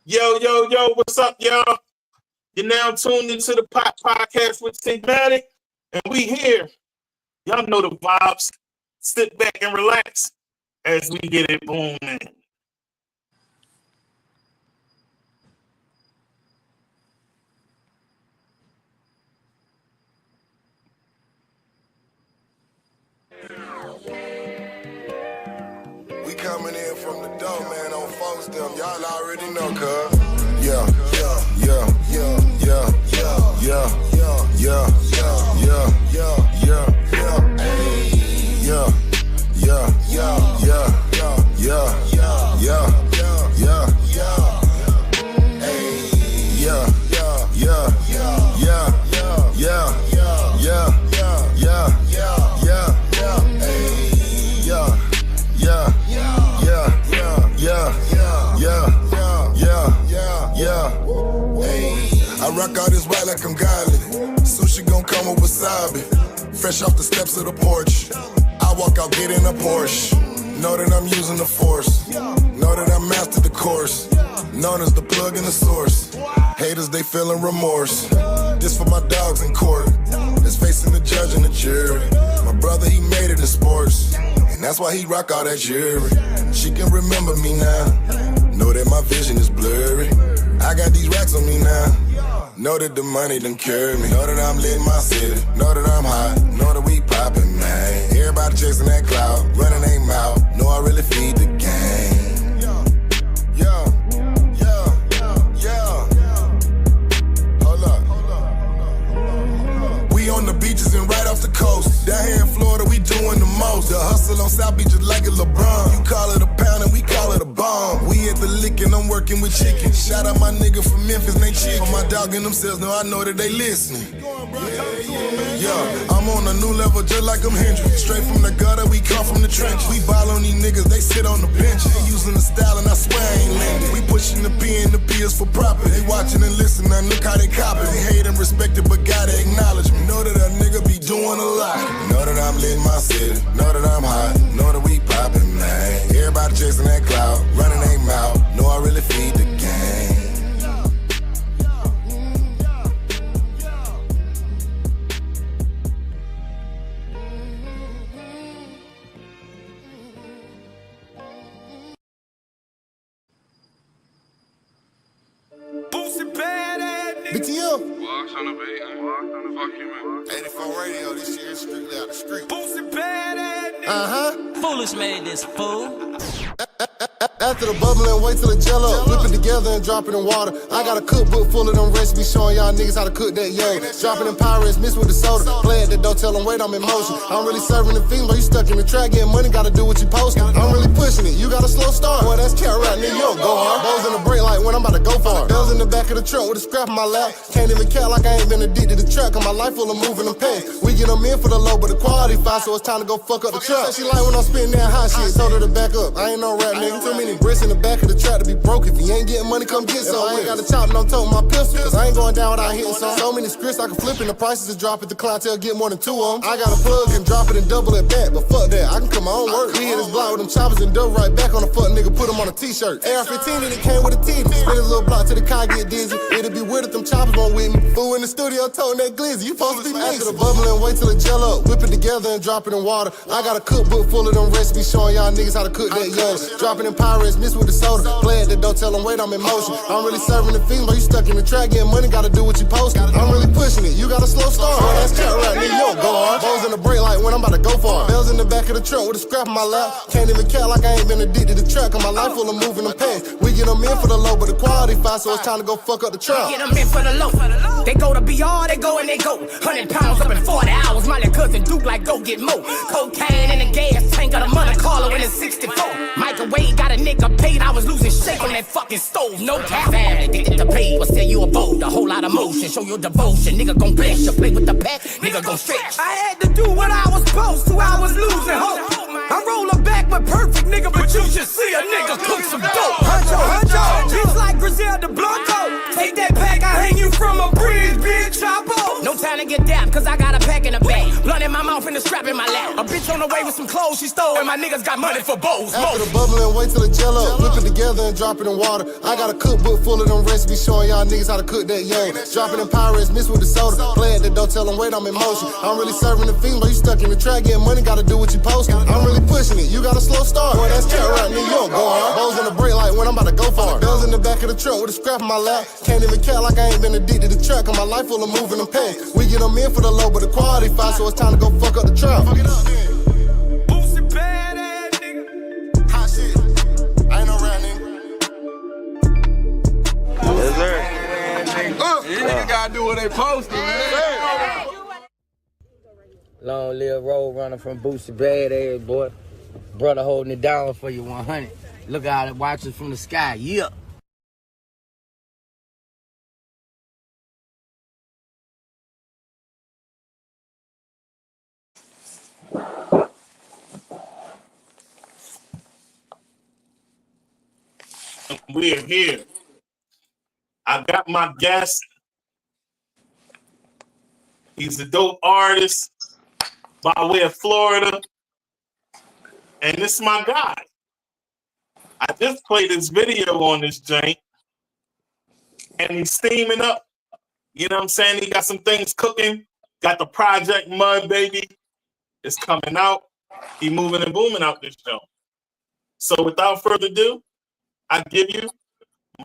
Yo, what's up, y'all? You're now tuned into the Pop Podcast with Tigmatic, and we here. Y'all know the vibes. Sit back and relax as we get it booming. We coming in from the door, man, on folks them. Y'all already know, cuz. Yeah. I rock all this white like I'm godly. Sushi gon' come with wasabi. Fresh off the steps of the porch. I walk out, get in a Porsche. Know that I'm using the force. Know that I mastered the course. Known as the plug and the source. Haters, they feeling remorse. This for my dogs in court. That's facing the judge and the jury. My brother, he made it in sports. And that's why he rock all that jewelry. She can remember me now. Know that my vision is blurry. I got these racks on me now. Know that the money done carry me. Know that I'm lit in my city. Know that I'm hot. Know that we poppin', man. Everybody chasing that cloud. Running they mouth. Know I really feed the game. Hold up. We on the beaches and right off the coast. Down here in Florida, we doing the most. The hustle on South Beach is like a LeBron. You call it a pound and we call it a bomb. We at the lick and I'm working with chicken. Shout out my nigga from Memphis, they chicken. For my dog and themselves, know I know that they listening. Yeah, I'm on a new level just like I'm Hendrix. Straight from the gutter, we come from the trench. We ball on these niggas, they sit on the bench. They using the style and I swear I ain't landing. We pushing the P and the P is for profit. They watching and listening, now look how they copy. They hate and respect it, but gotta acknowledge me. Know that a nigga be doing a lot. Know that I'm lit in my city. Know that I'm hot. Know that we poppin', man. Everybody chasing that cloud, running they mouth. Know I really feed the game. BTM. Walks on the beat, fuck you, man. 84 radio, this shit is strictly out the street. Foolish made this fool. After the bubble and wait till it gel up. Whip it together and drop it in water. I got a cookbook full of them recipes showing y'all niggas how to cook that yo. Drop it in Pyrex, mix with the soda. Play at the door, tell them wait, I'm in motion. I'm really serving the fiends, but you stuck in the track, getting money, gotta do what you postin'. I'm really pushing it, you got a slow start. Boy, that's cat right, New York, go hard. Bows in the brake light when I'm about to go far. Bells in the back of the trunk with a scrap in my lap. Can't even count like I ain't been addicted to track, cause my life full of moving them pants. We get them in for the low, but the quality fine, so it's time to go fuck up the trap. She like when I'm spitting that hot shit, told her to back up. I ain't no rap nigga, too many bricks in the back of the trap to be broke. If you ain't getting money, come get some. I ain't got a chop, no tote my pistol, cause I ain't going down without hitting some. So many scripts I can flip and the prices is drop it. The clientele get more than two of them. I got a plug and drop it and double it back, but fuck that, I can come my own work. We hit this block with them choppers and double right back on the fuck nigga, put them on a t-shirt. AR-15 and it came with a titty. Spin a little block till the car get dizzy. It'll be weird if them choppers won't with me. Fool in the studio toting that glizzy, you supposed to be mixing. After the bubble and wait till it gel up. Whip it together and drop it in water. I got a cookbook full of them recipes showing y'all niggas how to cook that yo. Drop it in Pyrex, mix with the soda. Play at the door, tell them wait, I'm in motion. I'm really serving the fiends, but you stuck in the track, getting money, gotta do what you postin'. I'm really pushing it, you got a slow start. Boy, that's cat right, New York, go hard. Bows in the brake light when I'm about to go far. Bells in the back of the trunk with a scrap in my lap. Can't even count like I ain't been addicted to track, cause my life full of moving them pants. We get them in for the low, but the quality fine, so it's time to go fuck up the trap. Get them in for the low. They go to BR, they go and they go. 100 pounds up in 40 hours. My little cousin Duke like go get more. Cocaine in the gas tank of the Monte Carlo in the 64. Microwave got a nigga paid. I was losing shape on that fucking stove. No cap. Family addicted to pay, but still you a bold. A whole lot of motion, show your devotion. Nigga gon' bless you, play with the pack. Nigga gon' stretch. I had to do what I was supposed to. I was losing hope. I roll her back with perfect nigga, but you should see a nigga cook some dope. Huncho, bitch like Griselda Blanco. Take that pack, I hang you from a bridge, bitch. Choppo. No time to get dapped, cause I got a pack in the back. Blunt in my mouth and the strap in my lap. A bitch on the way with some clothes she stole, and my niggas got money for bows. After the bubbling, wait till the gel up. Whip it together and drop it in water. I got a cookbook full of them recipes showing y'all niggas how to cook that yo. Dropping in Pirates, mixed with the soda. Play at the door, tell them wait, I'm in motion. I'm really serving the fiend, but you stuck in the track, getting money, gotta do what you posting. I'm really pushing it, you got a slow start. Boy, that's cat right, New York, boy. Bows in the brake like when I'm about to go far. Bells in the back of the trunk with a scrap in my lap. Can't even care like I ain't been addicted to track, cause my life full of moving them pants. We get them in for the low, but the quality fine, so it's time to go fuck up the trap. Fuck it up then. Boosie bad ass nigga. Hot shit. I ain't no rap nigga. Yes, sir. These niggas gotta do what they supposed to, man. Long live road runner from Boosie bad ass boy. Brother holding it down for you 100. Look out and watch us from the sky. Yeah. We're here. I got my guest. He's a dope artist by way of Florida. And this is my guy. I just played this video on this joint. And he's steaming up. You know what I'm saying? He got some things cooking. Got the project Mud Baby. It's coming out. He moving and booming out this joint. So without further ado, I give you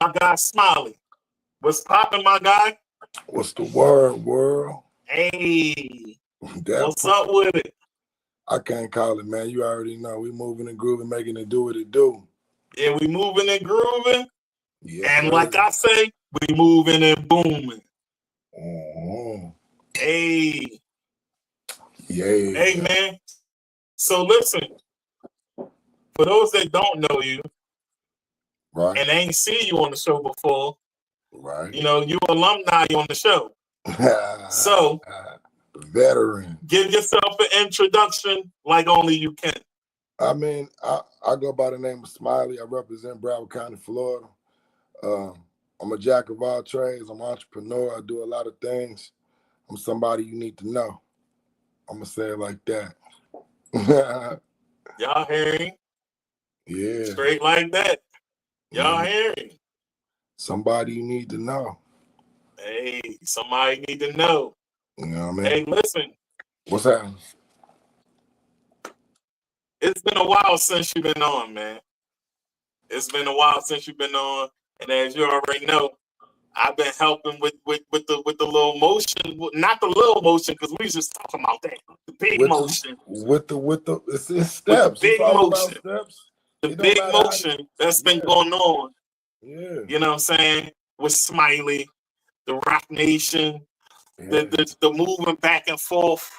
my guy Smiley. What's poppin', my guy? What's the word, world? Hey, what's up with it? I can't call it, man. You already know. We moving and grooving, making it do what it do. Yeah, we moving and grooving. Yes, and sir. like I say, we moving and booming. Hey. Yeah. Hey, man. So listen, for those that don't know you, right, and ain't seen you on the show before, right, you know, you alumni on the show. So, veteran. Give yourself an introduction like only you can. I mean, I go by the name of Smiley. I represent Broward County, Florida. I'm a jack of all trades. I'm an entrepreneur. I do a lot of things. I'm somebody you need to know. I'm going to say it like that. Y'all hearing? Yeah. Straight like that. Y'all hearing? Somebody you need to know. Hey, somebody need to know. You know what I mean? Hey, listen. What's happening? It's been a while since you've been on, man. It's been a while since you've been on. And as you already know, I've been helping with the little motion, not the little motion, because we was just talking about that. The big motion. With the it's steps. With the big it's motion. Steps. The big motion that's been going on. Yeah. You know what I'm saying? With Smiley, the Rock Nation, the moving back and forth.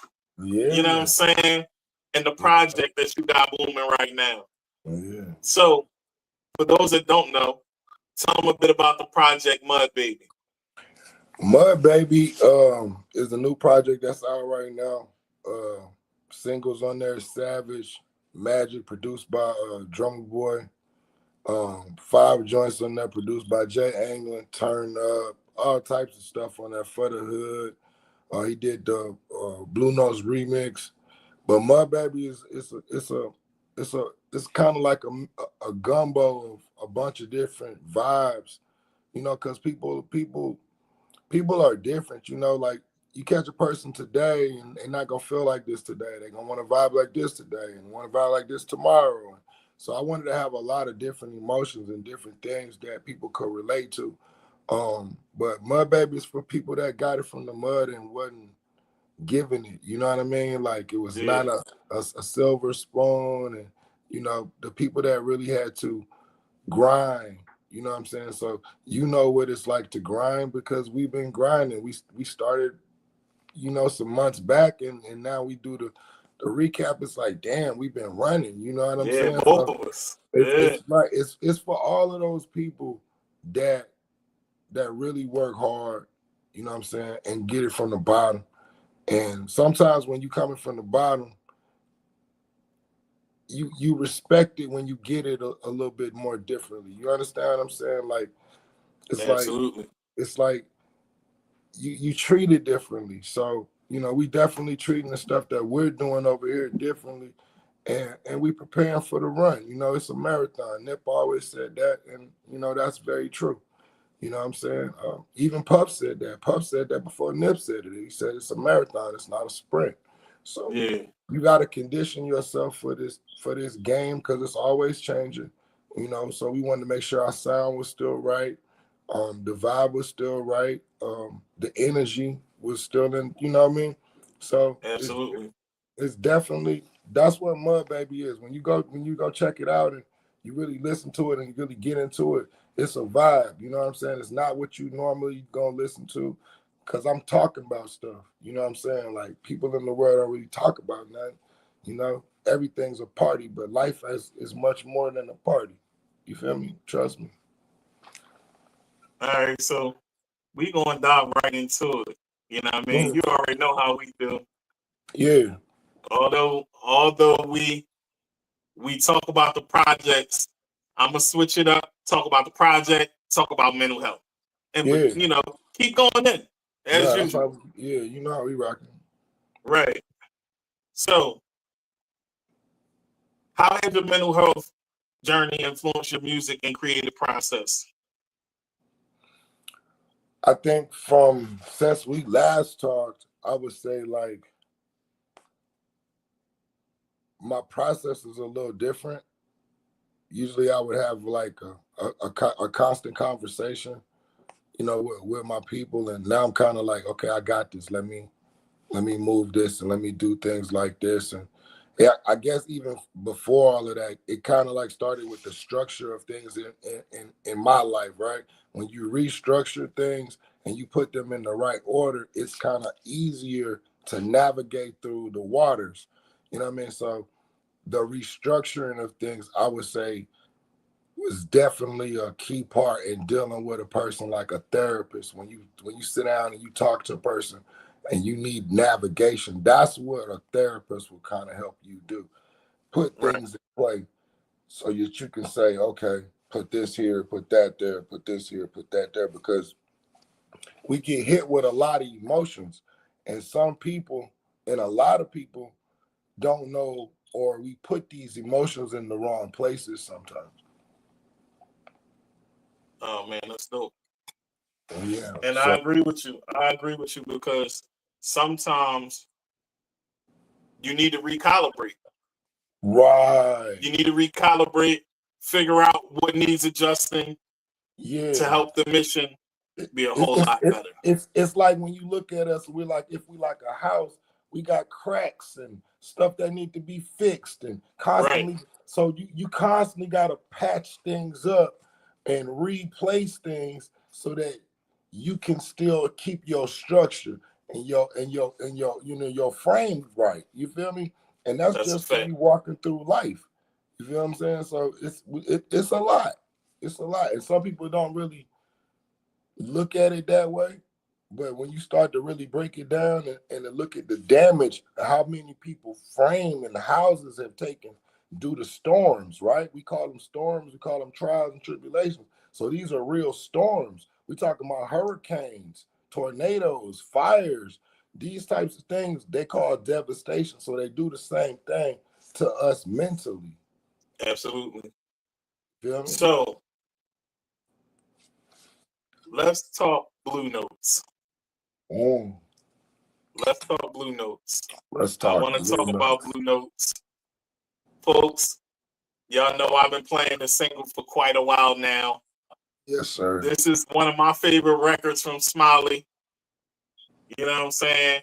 Yeah. You know what I'm saying? And the project that you got booming right now. Yeah. So, for those that don't know, tell them a bit about the project Mud Baby. Mud Baby is the new project that's out right now. Singles on there: Savage, Magic, produced by Drummer Boy. 5 joints on there produced by Jay Anglin. Turn Up, all types of stuff on there for the hood. He did the Blue Notes remix. But Mud Baby it's kind of like a gumbo of a bunch of different vibes, you know, because people are different, you know. Like, you catch a person today and they're not gonna feel like this today. They're gonna want to vibe like this today and want to vibe like this tomorrow. So I wanted to have a lot of different emotions and different things that people could relate to. But Mud Baby is for people that got it from the mud and wasn't giving it, you know what I mean? Like, it was not a silver spoon, and, you know, the people that really had to grind, you know what I'm saying? So you know what it's like to grind, because we've been grinding. We started, you know, some months back, and now we do the recap. It's like, damn, we've been running, you know what I'm saying? Both of us. It's like it's for all of those people that really work hard, you know what I'm saying, and get it from the bottom. And sometimes when you coming from the bottom, you respect it when you get it a little bit more differently. You understand what I'm saying? Like, it's absolutely. It's like you treat it differently. So, we definitely treating the stuff that we're doing over here differently, and we preparing for the run. It's a marathon. Nip always said that, and that's very true. You know what I'm saying? Even Puff said that. Puff said that before Nip said it. He said it's a marathon, it's not a sprint. So Yeah, you got to condition yourself for this game because it's always changing. So we wanted to make sure our sound was still right, the vibe was still right, the energy was still in. You know what I mean? So absolutely. it's definitely, that's what Mud Baby is. When you go check it out and you really listen to it and you really get into it, it's a vibe. You know what I'm saying? It's not what you normally gonna listen to, because I'm talking about stuff. You know what I'm saying? Like, people in the world don't really talk about nothing. Everything's a party, but life is much more than a party. You feel me? Trust me. All right, so we gonna dive right into it. You know what I mean? You already know how we do. Yeah. Although we talk about the projects, I'm gonna switch it up. Talk about the project. Talk about mental health, and Yeah. keep going in as That's usual. you know how we rocking. Right. So, how has your mental health journey influenced your music and creative process? I think since we last talked, I would say, like, my process is a little different. Usually I would have like a constant conversation, with my people. And now I'm kind of like, okay, I got this. Let me move this and let me do things like this. And yeah, I guess even before all of that, it kind of like started with the structure of things in my life, right? When you restructure things and you put them in the right order, it's kind of easier to navigate through the waters. You know what I mean? So the restructuring of things, I would say, was definitely a key part in dealing with a person like a therapist. When you sit down and you talk to a person and you need navigation, that's what a therapist will kind of help you do. Put things in play so that you can say, okay, put this here, put that there, put this here, put that there, because we get hit with a lot of emotions, and some people and a lot of people don't know, or we put these emotions in the wrong places sometimes. Oh man, that's dope. Yeah. And So I agree with you. Because sometimes you need to recalibrate. right. You need to recalibrate, figure out what needs adjusting Yeah. to help the mission be a whole lot better. It's like when you look at us, if we like a house, we got cracks and stuff that need to be fixed and constantly. Right. So you constantly got to patch things up and replace things so that you can still keep your structure and your frame right. You feel me? And that's That's a just for fact. you walking through life. You feel what I'm saying? So it's a lot. It's a lot, and some people don't really look at it that way. But when you start to really break it down and to look at the damage, how many people frame and houses have taken due to storms, right? We call them storms, we call them trials and tribulations. So these are real storms. We talking about hurricanes, tornadoes, fires, these types of things they call devastation. So they do the same thing to us mentally. Absolutely. Feel me? So let's talk Blue Notes. Let's talk Blue Notes. I want to talk about Blue Notes. Folks, y'all know I've been playing the single for quite a while now. Yes, sir. This is one of my favorite records from Smiley. You know what I'm saying?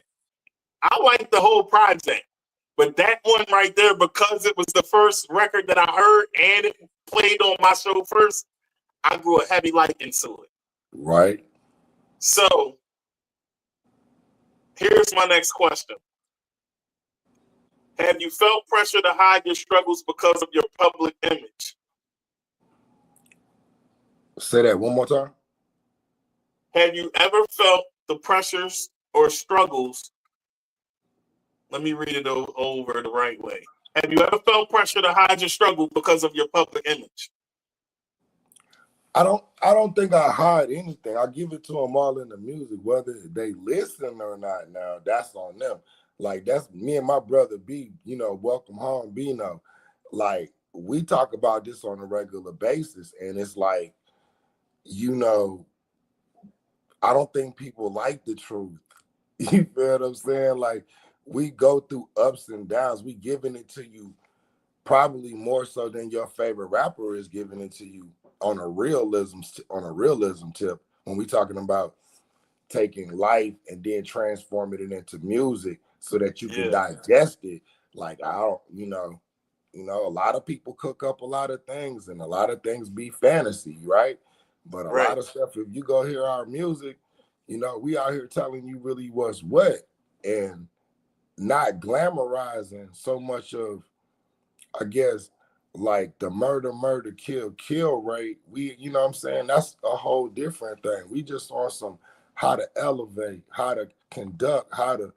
I like the whole project, but that one right there, because it was the first record that I heard and it played on my show first, I grew a heavy liking to it. Right. So here's my next question. Have you felt pressure to hide your struggles because of your public image? Say that one more time. Have you ever felt the pressures or struggles? Let me read it over the right way. Have you ever felt pressure to hide your struggle because of your public image? I don't think I hide anything. I give it to them all in the music, whether they listen or not. Now that's on them. Like that's me and my brother B. Welcome home, Bino. Like we talk about this on a regular basis, and it's like, I don't think people like the truth. You feel what I'm saying? Like we go through ups and downs. We giving it to you probably more so than your favorite rapper is giving it to you on a realism tip. When we talking about taking life and then transforming it into music so that you can digest it. Like I don't, a lot of people cook up a lot of things and a lot of things be fantasy, right? But a lot of stuff, if you go hear our music, we out here telling you really what's what and not glamorizing so much of, I guess, like the murder, kill rate. We, what I'm saying? That's a whole different thing. We just on some how to elevate, how to conduct, how to,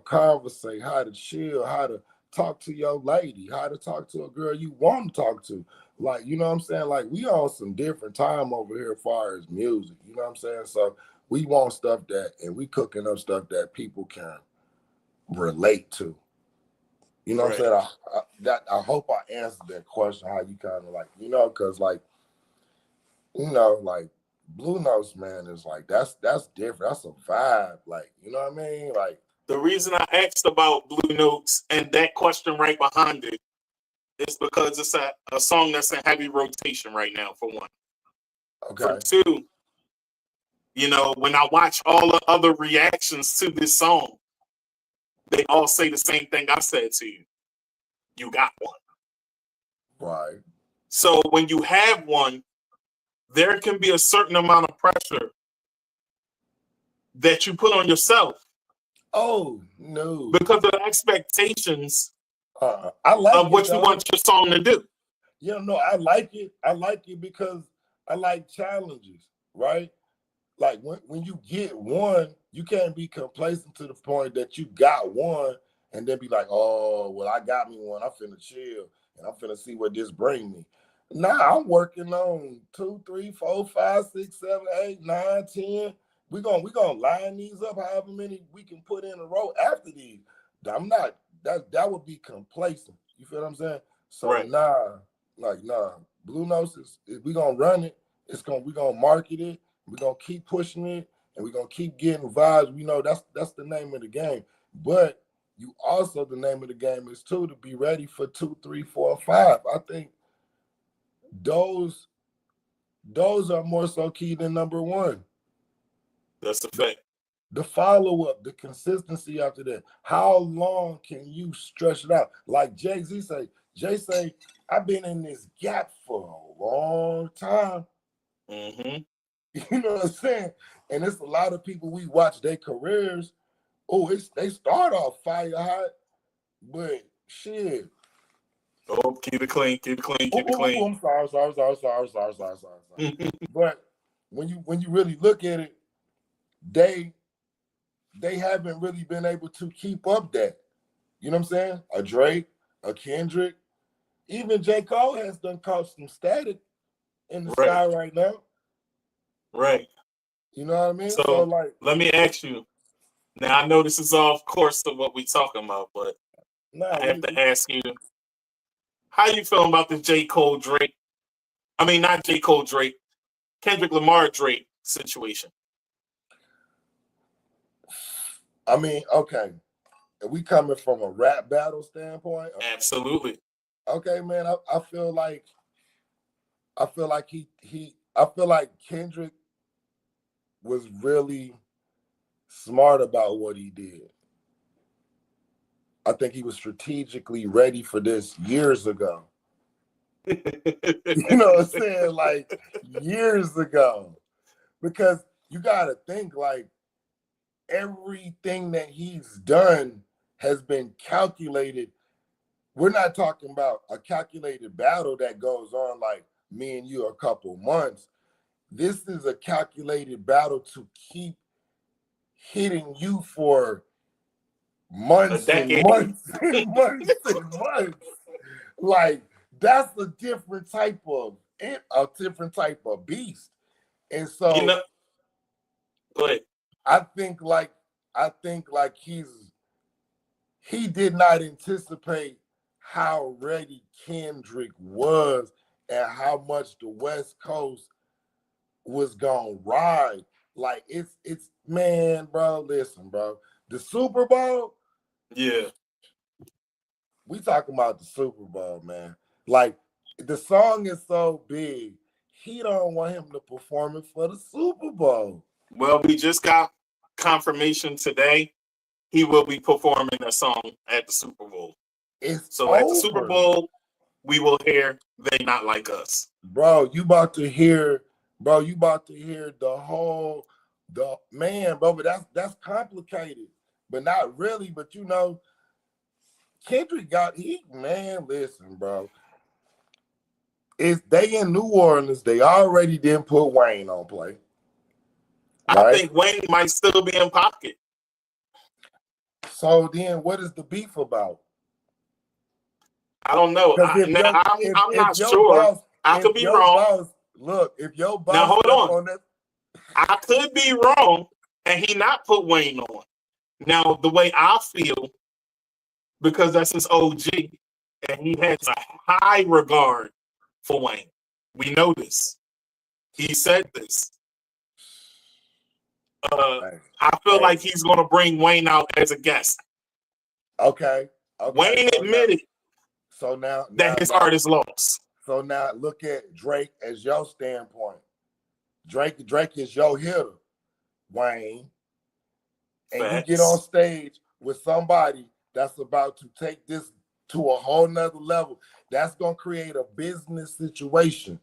conversate, how to chill, how to talk to your lady, how to talk to a girl you want to talk to. Like, what I'm saying? Like we on some different time over here as far as music, you know what I'm saying? So we want stuff and we cooking up stuff that people can relate to. You know what I'm saying? I hope I answered that question, how you kind of like, because like, like Blue Notes, man, is like, that's different. That's a vibe. Like, you know what I mean? Like the reason I asked about Blue Notes and that question right behind it is because it's a song that's in heavy rotation right now, for one. Okay. For two, when I watch all the other reactions to this song, they all say the same thing I said to you. You got one. Right. So when you have one, there can be a certain amount of pressure that you put on yourself. Oh, no. Because of the expectations I like of what you want your song to do. I like it. I like it because I like challenges, right? Like when you get one, you can't be complacent to the point that you got one and then be like, oh, well, I got me one. I'm finna chill and I'm finna see what this bring me. Nah, I'm working on 2, 3, 4, 5, 6, 7, 8, 9, 10. We gonna line these up however many we can put in a row after these. I'm not that would be complacent. You feel what I'm saying? So nah. Blue Notes is we gonna run it. We gonna market it. We're gonna keep pushing it and we're gonna keep getting vibes. We know that's the name of the game. But you also, the name of the game is too to be ready for 2, 3, 4, 5. I think those are more so key than number one. That's a fact. The follow-up, the consistency after that. How long can you stretch it out? Like Jay-Z say, I've been in this gap for a long time. Mm-hmm. You know what I'm saying? And it's a lot of people we watch their careers. Oh, they start off fire hot, but shit. Oh, keep it clean. I'm sorry. But when you really look at it, they haven't really been able to keep up that. You know what I'm saying? A Drake, a Kendrick, even J. Cole has done caught some static in the sky right now. Right. You know what I mean? So like, let me ask you. Now I know this is off course to what we're talking about, but I have to ask you, how you feeling about this J. Cole Drake? I mean, not J. Cole Drake, Kendrick Lamar Drake situation. I mean, okay. Are we coming from a rap battle standpoint? Absolutely. Okay, man. I feel like Kendrick was really smart about what he did. I think he was strategically ready for this years ago. You know what I'm saying? Like years ago. Because you gotta think like everything that he's done has been calculated. We're not talking about a calculated battle that goes on like me and you a couple months. This is a calculated battle to keep hitting you for months and months and months and months. Like that's a different type of a different type of beast. And so You know, go ahead. I think like he did not anticipate how ready Kendrick was and how much the West Coast was gonna ride. Like it's man, bro. Listen, bro. The Super Bowl, Yeah. we talking about the Super Bowl, man. Like the song is so big, he don't want him to perform it for the Super Bowl. Well, we just got confirmation today. He will be performing a song at the Super Bowl. It's So over. at the Super Bowl, we will hear "They Not Like Us." Bro, you about to hear the whole man, bro. But that's complicated, but not really. But you know, Kendrick listen, bro. If they in New Orleans, they already didn't put Wayne on play. I Right? think Wayne might still be in pocket. So then what is the beef about? I don't know. I'm not sure. Boss, I could be wrong. If your boss Now hold on. that, I could be wrong, and he not put Wayne on. Now the way I feel, because that's his OG, and he has a high regard for Wayne. We know this. He said this. I feel like he's going to bring Wayne out as a guest. Okay. Wayne admitted that his art is lost. So now look at Drake as your standpoint. Drake is your hitter, Wayne. And Facts. you get on stage with somebody that's about to take this to a whole nother level. That's going to create a business situation.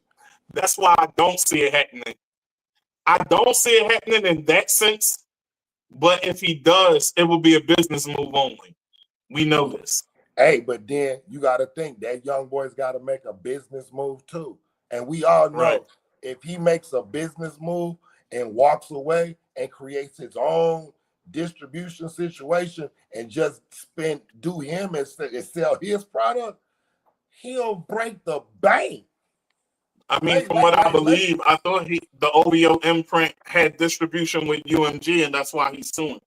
That's why I don't see it happening. I don't see it happening in that sense, but if he does, it will be a business move only. We know this. Hey, but then you got to think that young boy's got to make a business move too. And we all know if he makes a business move and walks away and creates his own distribution situation and just do him and sell his product, he'll break the bank. I mean, from what I believe, I thought the OVO imprint had distribution with UMG, and that's why he's suing.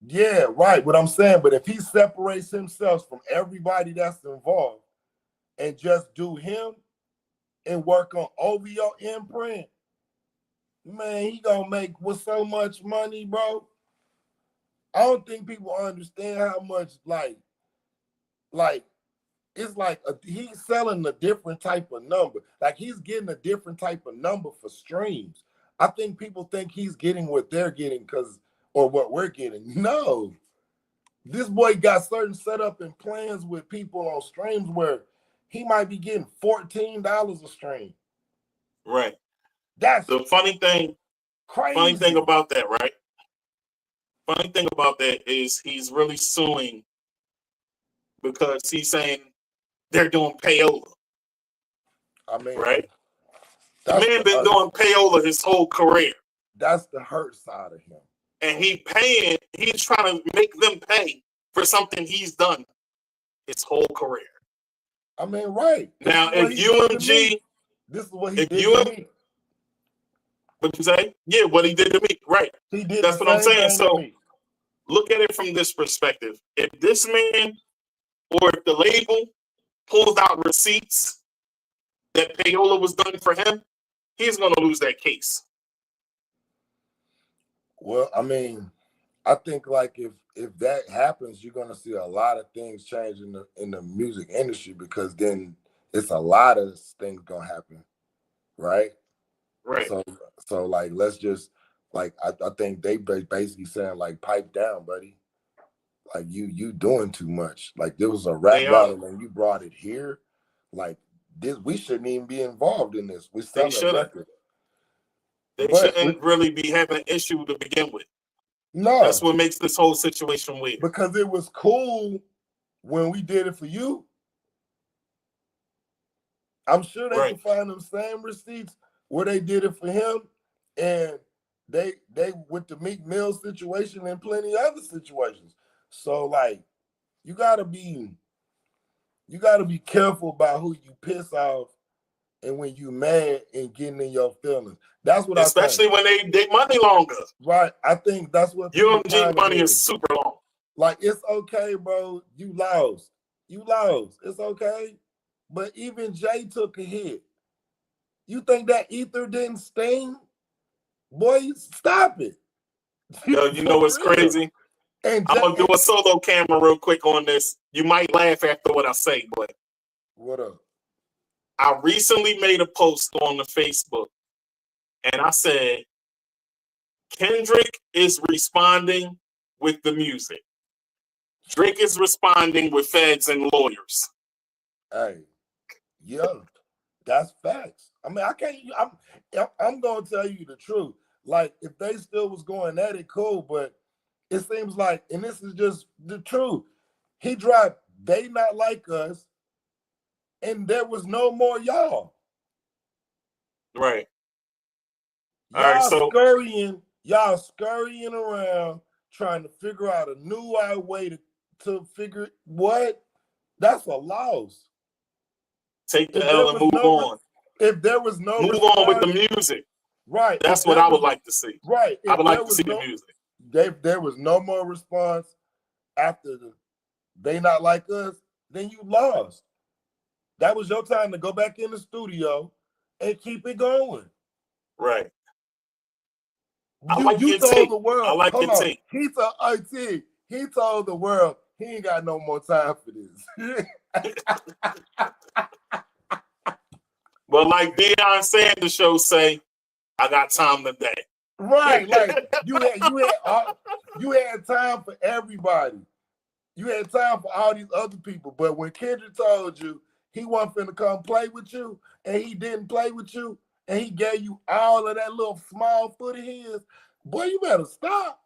Yeah, right. What I'm saying, but if he separates himself from everybody that's involved and just do him and work on OVO imprint, man, he gonna make with so much money, bro. I don't think people understand how much like it's like he's selling a different type of number. Like he's getting a different type of number for streams. I think people think he's getting what they're getting or what we're getting. No. This boy got certain setup and plans with people on streams where he might be getting $14 a stream. Right. That's the funny thing. Crazy. Funny thing about that, right? Funny thing about that is he's really suing because he's saying they're doing payola. I mean, right? The man been doing payola his whole career. That's the hurt side of him. And he's trying to make them pay for something he's done his whole career. I mean, right. Now, if UMG, this is what he did to me. What'd you say? Yeah, what he did to me. Right. He did. That's what I'm saying. So look at it from this perspective. If this man or if the label pulls out receipts that payola was done for him, he's going to lose that case. Well, I mean, I think like if that happens, you're going to see a lot of things change in the music industry because then it's a lot of things going to happen, right? Right. So like, let's just like I think they basically saying like pipe down, buddy. Like you doing too much. Like there was a rap battle and you brought it here. Like this, we shouldn't even be involved in this. We selling a record. They shouldn't really be having an issue to begin with. No. That's what makes this whole situation weird. Because it was cool when we did it for you. I'm sure they can find them same receipts where they did it for him, and they with the Meek Mill situation and plenty other situations. So like, you gotta be careful about who you piss off and when you mad and getting in your feelings. That's what especially I when think. they money longer. Right. I think that's what UMG money is super long. Like, it's okay, bro. You lost. You lost. It's okay. But even Jay took a hit. You think that ether didn't sting? Boy, stop it. Yo, you know what's crazy? And I'm gonna do a solo camera real quick on this. You might laugh after what I say, but what up? I recently made a post on the Facebook, and I said Kendrick is responding with the music. Drake is responding with feds and lawyers. Hey, yeah, that's facts. I mean, I'm gonna tell you the truth. Like, if they still was going at it, cool, but it seems like, and this is just the truth, he dropped They Not Like Us, and there was no more y'all. Right. Y'all scurrying around trying to figure out a new way to figure what? That's a loss. Take the L and move on. If there was no move on with the music. Right. That's what I would like to see. Right. I would like to see the music. There was no more response after They Not Like Us, then you lost. That was your time to go back in the studio and keep it going. Right. You told the world. I like your take. He told the world he ain't got no more time for this. Well, like Deion Sanders show say, I got time today. Right, like you had time for everybody. You had time for all these other people. But when Kendrick told you he wasn't finna come play with you, and he didn't play with you, and he gave you all of that little small foot of his, boy, you better stop.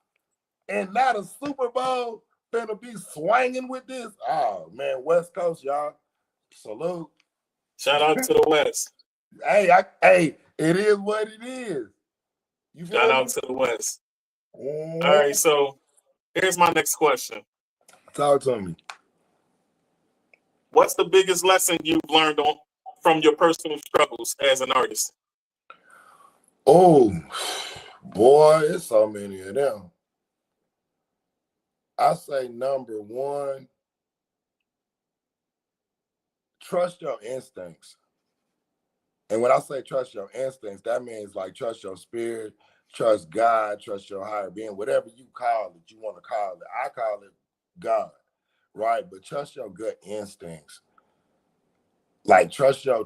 And now the Super Bowl finna be swinging with this. Oh man, West Coast, y'all. Salute. Shout out to the West. Hey, it is what it is. Shout out to the West. All right, so here's my next question. Talk to me. What's the biggest lesson you've learned from your personal struggles as an artist? Oh, boy, it's so many of them. I say number one, trust your instincts. And when I say trust your instincts, that means like trust your spirit, trust God, trust your higher being, whatever you call it, you want to call it. I call it God, right? But trust your gut instincts. Like trust your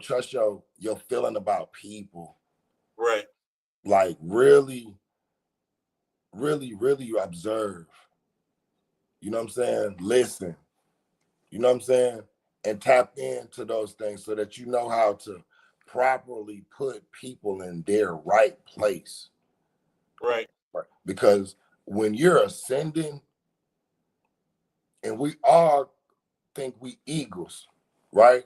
feeling about people. Right. Like really observe. You know what I'm saying? Listen. You know what I'm saying? And tap into those things so that you know how to properly put people in their right place. Right. Because when you're ascending, and we all think we eagles, right?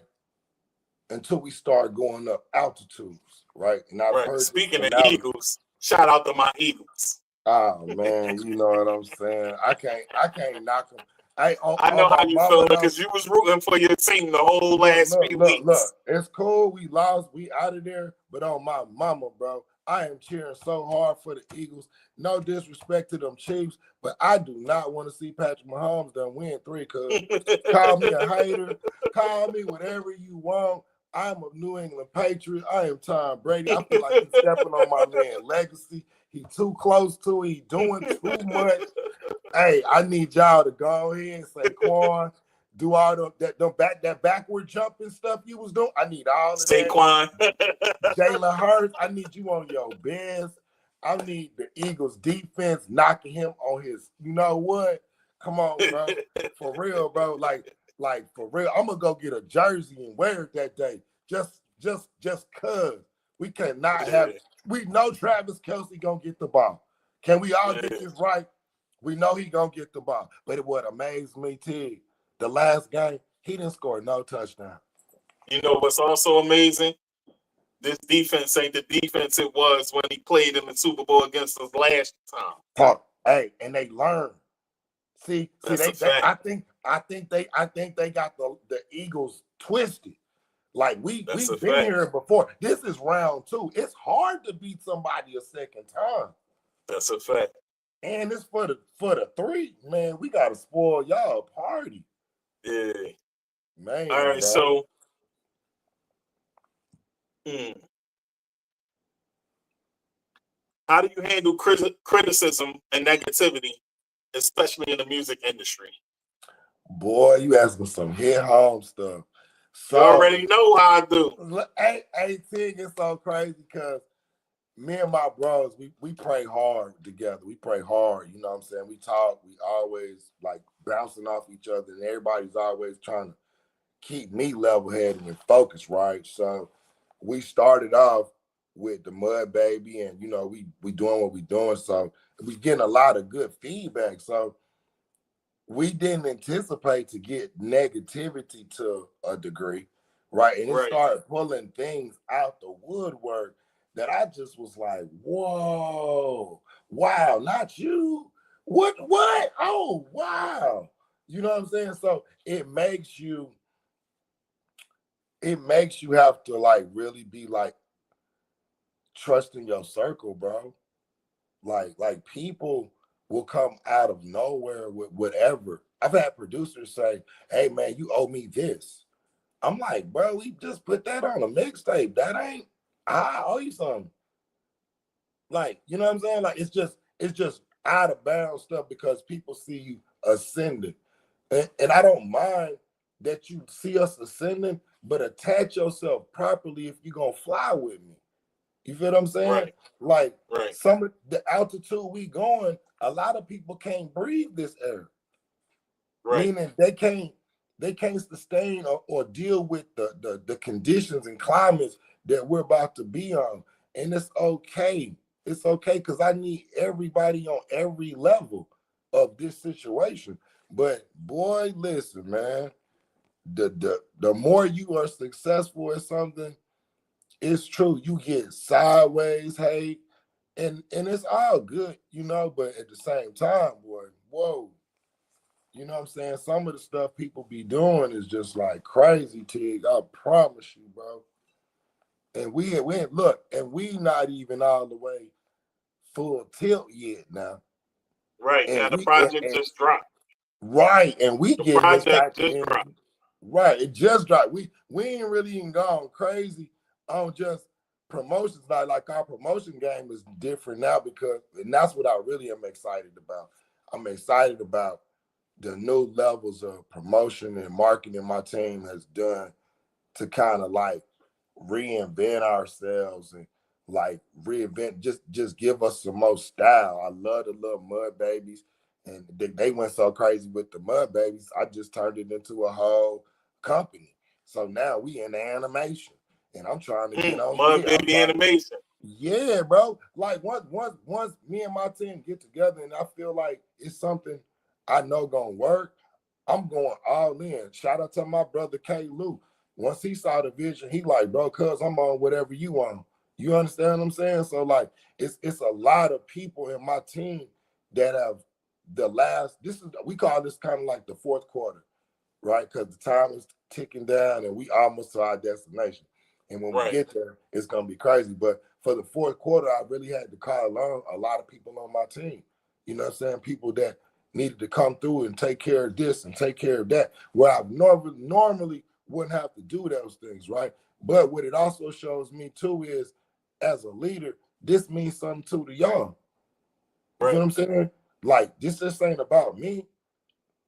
Until we start going up altitudes, right? And I've heard. Speaking of Eagles, shout out to my Eagles. Oh man, you know what I'm saying? I can't knock them. I know how you feel because you was rooting for your team the whole last few weeks. Look, it's cool. We lost. We out of there. But on my mama, bro, I am cheering so hard for the Eagles. No disrespect to them Chiefs, but I do not want to see Patrick Mahomes done win 3. Cause call me a hater, call me whatever you want. I'm a New England Patriot. I am Tom Brady. I feel like he's stepping on my man legacy. He too close to it. He doing too much. Hey, I need y'all to go ahead and say, Quan, do all that backward jumping stuff you was doing. I need all of that. Saquon. Jalen Hurts, I need you on your best. I need the Eagles defense knocking him on his, you know what? Come on, bro. For real, bro. Like for real. I'm gonna go get a jersey and wear it that day. Just cause we cannot have it. We know Travis Kelce gonna get the ball. Can we all get this right? We know he gonna get the ball. But what amazed me, Tig, the last game, he didn't score no touchdown. You know what's also amazing? This defense ain't the defense it was when he played in the Super Bowl against us last time. Hey, and they learned. See, I think they got the Eagles twisted. Like we've a been fact. here before. This is round 2. It's hard to beat somebody a second time. That's a fact. And it's for the 3, man. We gotta spoil y'all a party. Yeah. Man, All right, bro. so how do you handle criticism and negativity, especially in the music industry? Boy, you asking some hit home stuff. You already know how I do. Hey, Tig, it's so crazy because me and my bros, we pray hard together. We pray hard, you know what I'm saying? We talk, we always like bouncing off each other, and everybody's always trying to keep me level-headed and focused, right? So we started off with the Mud Baby, and you know, we doing what we doing. So we getting a lot of good feedback. So we didn't anticipate to get negativity to a degree, right? And it Right. started pulling things out the woodwork that I just was like, whoa, wow, not you. What? Oh, wow. You know what I'm saying? So it makes you have to like really be like trusting your circle, bro. Like people will come out of nowhere with whatever. I've had producers say, "Hey man, you owe me this." I'm like, bro, we just put that on a mixtape. That ain't, I owe you something. Like, you know what I'm saying? Like it's just out of bounds stuff because people see you ascending. And I don't mind that you see us ascending, but attach yourself properly if you're gonna fly with me. You feel what I'm saying? Right. Like Right. some of the altitude we going, a lot of people can't breathe this air. Right. Meaning they can't sustain or deal with the conditions and climates that we're about to be on. And it's okay. It's okay because I need everybody on every level of this situation. But boy, listen, man, the more you are successful at something, it's true. You get sideways hate, and it's all good, you know. But at the same time, boy, whoa, you know what I'm saying? Some of the stuff people be doing is just like crazy, Tig. I promise you, bro. And we look, and we not even all the way full tilt yet now. Right. And Now the project just dropped. right, and we The getting this project type of just energy. dropped. Right, it just dropped. We ain't really even gone crazy on just promotions. Like our promotion game is different now because, and that's what I really am excited about. I'm excited about the new levels of promotion and marketing my team has done to kind of like reinvent ourselves and like reinvent, just give us some more style. I love the little Mud Babies, and they went so crazy with the Mud Babies. I just turned it into a whole company. So now we in the animation, and I'm trying to get on. Mud Baby animation. Yeah, bro. Like once me and my team get together, and I feel like it's something I know gonna work, I'm going all in. Shout out to my brother K. Lou. Once he saw the vision, he like, bro, cuz I'm on whatever you want. You understand what I'm saying? So like it's a lot of people in my team that have we call this kind of like the fourth quarter, right? Because the time is ticking down and we almost to our destination. And when we get there, it's gonna be crazy. But for the fourth quarter, I really had to call on a lot of people on my team. You know what I'm saying? People that needed to come through and take care of this and take care of that, where I normally wouldn't have to do those things, right? But what it also shows me too is, as a leader, this means something to the young. You know what I'm saying? Like, this just ain't about me.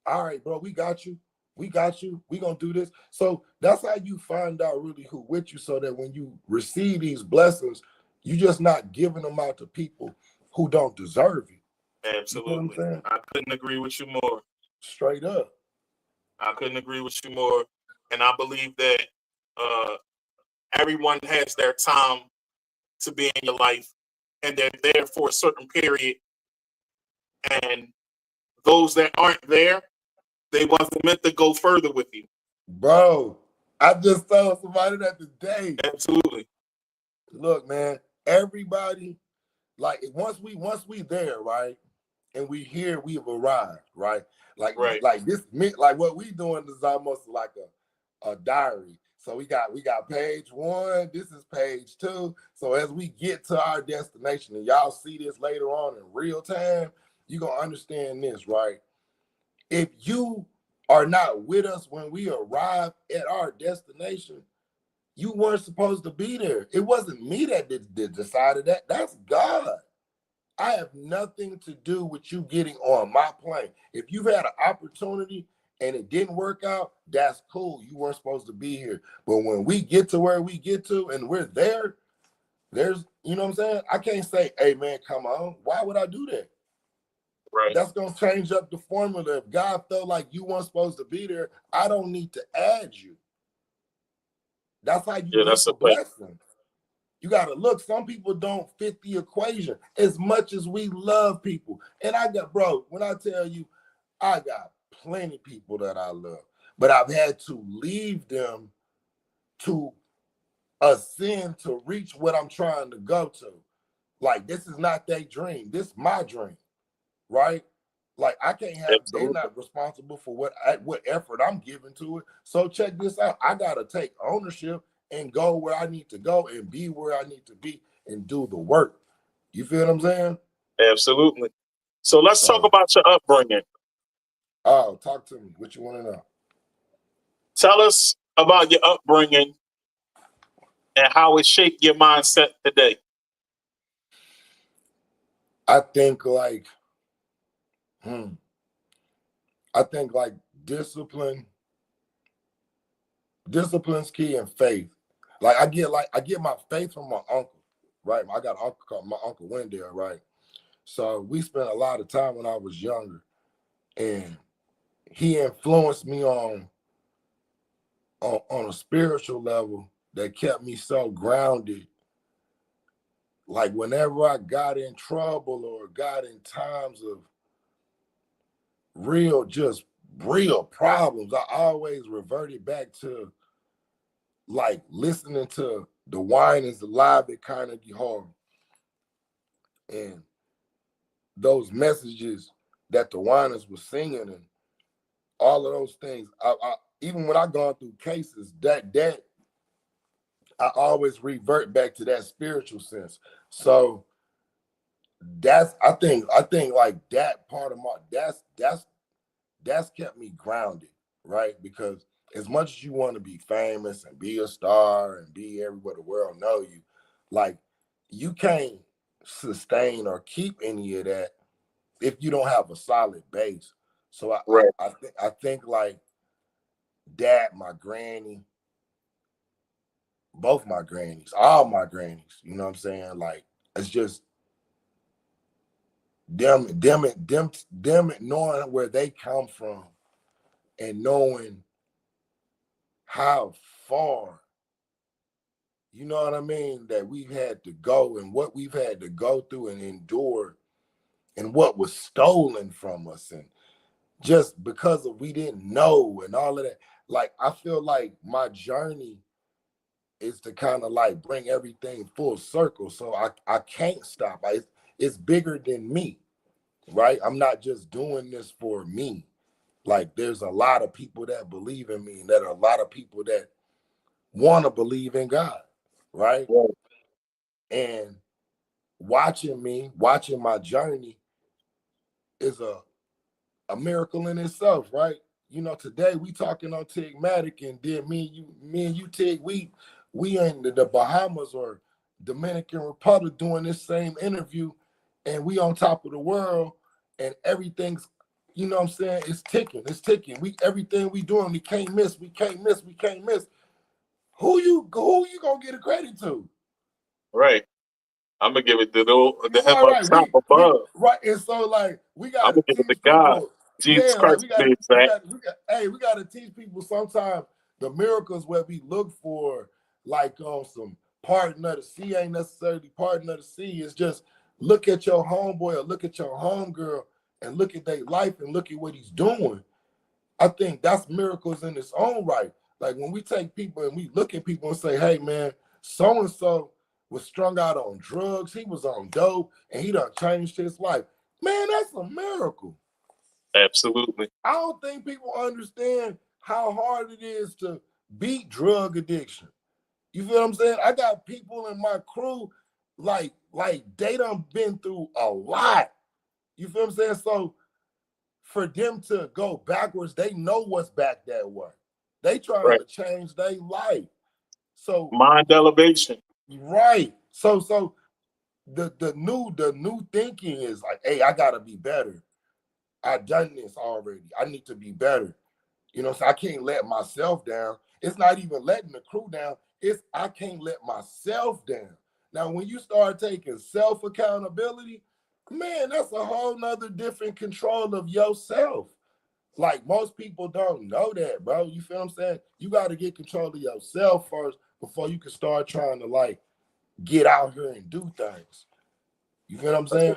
All right, bro, we got you. We got you. We gonna do this. So that's how you find out really who with you, so that when you receive these blessings, you just not giving them out to people who don't deserve it. Absolutely. You know what I'm saying? I couldn't agree with you more. Straight up. I couldn't agree with you more. And I believe that everyone has their time to be in your life, and they're there for a certain period. And those that aren't there, they wasn't meant to go further with you. Bro, I just told somebody that today. Absolutely. Look, man, everybody, like once we there, right? And we here, we've arrived, right? Like this, like what we doing is almost like a diary. So we got page 1. This is page 2. So as we get to our destination, and y'all see this later on in real time, you're gonna understand this, right? If you are not with us when we arrive at our destination, you weren't supposed to be there. It wasn't me that decided that. That's God. I have nothing to do with you getting on my plane. If you've had an opportunity and it didn't work out, that's cool. You weren't supposed to be here. But when we get to where we get to and we're there, there's, you know what I'm saying? I can't say, hey, man, come on. Why would I do that? Right. That's going to change up the formula. If God felt like you weren't supposed to be there, I don't need to add you. That's how you get the blessing. You got to look. Some people don't fit the equation as much as we love people. And I got, bro, when I tell you, I got plenty of people that I love, but I've had to leave them to ascend to reach what I'm trying to go to. Like, this is not their dream. This is my dream, right? Like, I can't have, they're not responsible for what effort I'm giving to it. So check this out. I got to take ownership and go where I need to go and be where I need to be and do the work. You feel what I'm saying? Absolutely. So let's talk about your upbringing. Oh, talk to me. What you want to know? Tell us about your upbringing and how it shaped your mindset today. I think like discipline's key, and faith. Like I get my faith from my uncle, right? I got an uncle called my Uncle Wendell, right? So we spent a lot of time when I was younger, and he influenced me on a spiritual level that kept me so grounded. Like whenever I got in trouble or got in times of real problems, I always reverted back to like listening to The Wine is Alive at Carnegie Hall and those messages that the whiners were singing and all of those things. I even when I gone through cases, that I always revert back to that spiritual sense. So that's I think like that part of my that's kept me grounded, right? Because as much as you want to be famous and be a star and be everywhere the world know you, like you can't sustain or keep any of that if you don't have a solid base. So I think like dad, my granny, both my grannies, all my grannies, you know what I'm saying? Like it's just them knowing where they come from and knowing how far, you know what I mean, that we've had to go and what we've had to go through and endure and what was stolen from us, and just because of we didn't know and all of that. Like I feel like my journey is to kind of like bring everything full circle. So I can't stop. It's bigger than me, right? I'm not just doing this for me. Like there's a lot of people that believe in me, and there are a lot of people that want to believe in God, right? And watching my journey is a miracle in itself, right? You know, today we talking on Tigmatic, and then me and you Tig, we in the Bahamas or Dominican Republic doing this same interview, and we on top of the world, and everything's, you know what I'm saying, it's ticking. Everything we doing, we can't miss. Who you gonna get a credit to? Right. I'm gonna give it to the him All up right, top above. right, and so like we I'm gotta gonna give it to teach God. people. Jesus Yeah, like Christ, we gotta teach people sometimes the miracles where we look for, like on some pardon of the sea ain't necessarily pardon of the sea. It's just look at your homeboy or look at your homegirl and look at their life and look at what he's doing. I think that's miracles in its own right. Like when we take people and we look at people and say, hey man, so and so was strung out on drugs, he was on dope, and he done changed his life. Man, that's a miracle. Absolutely. I don't think people understand how hard it is to beat drug addiction. You feel what I'm saying? I got people in my crew like they done been through a lot. You feel what I'm saying? So for them to go backwards, they know what's back that way. They trying to change their life. So mind elevation. Right. So the new thinking is like, hey, I gotta be better. I've done this already. I need to be better. You know, so I can't let myself down. It's not even letting the crew down. It's I can't let myself down. Now, when you start taking self accountability, man, that's a whole nother different control of yourself. Like most people don't know that, bro. You feel what I'm saying? You got to get control of yourself first before you can start trying to like get out here and do things. You feel what I'm saying?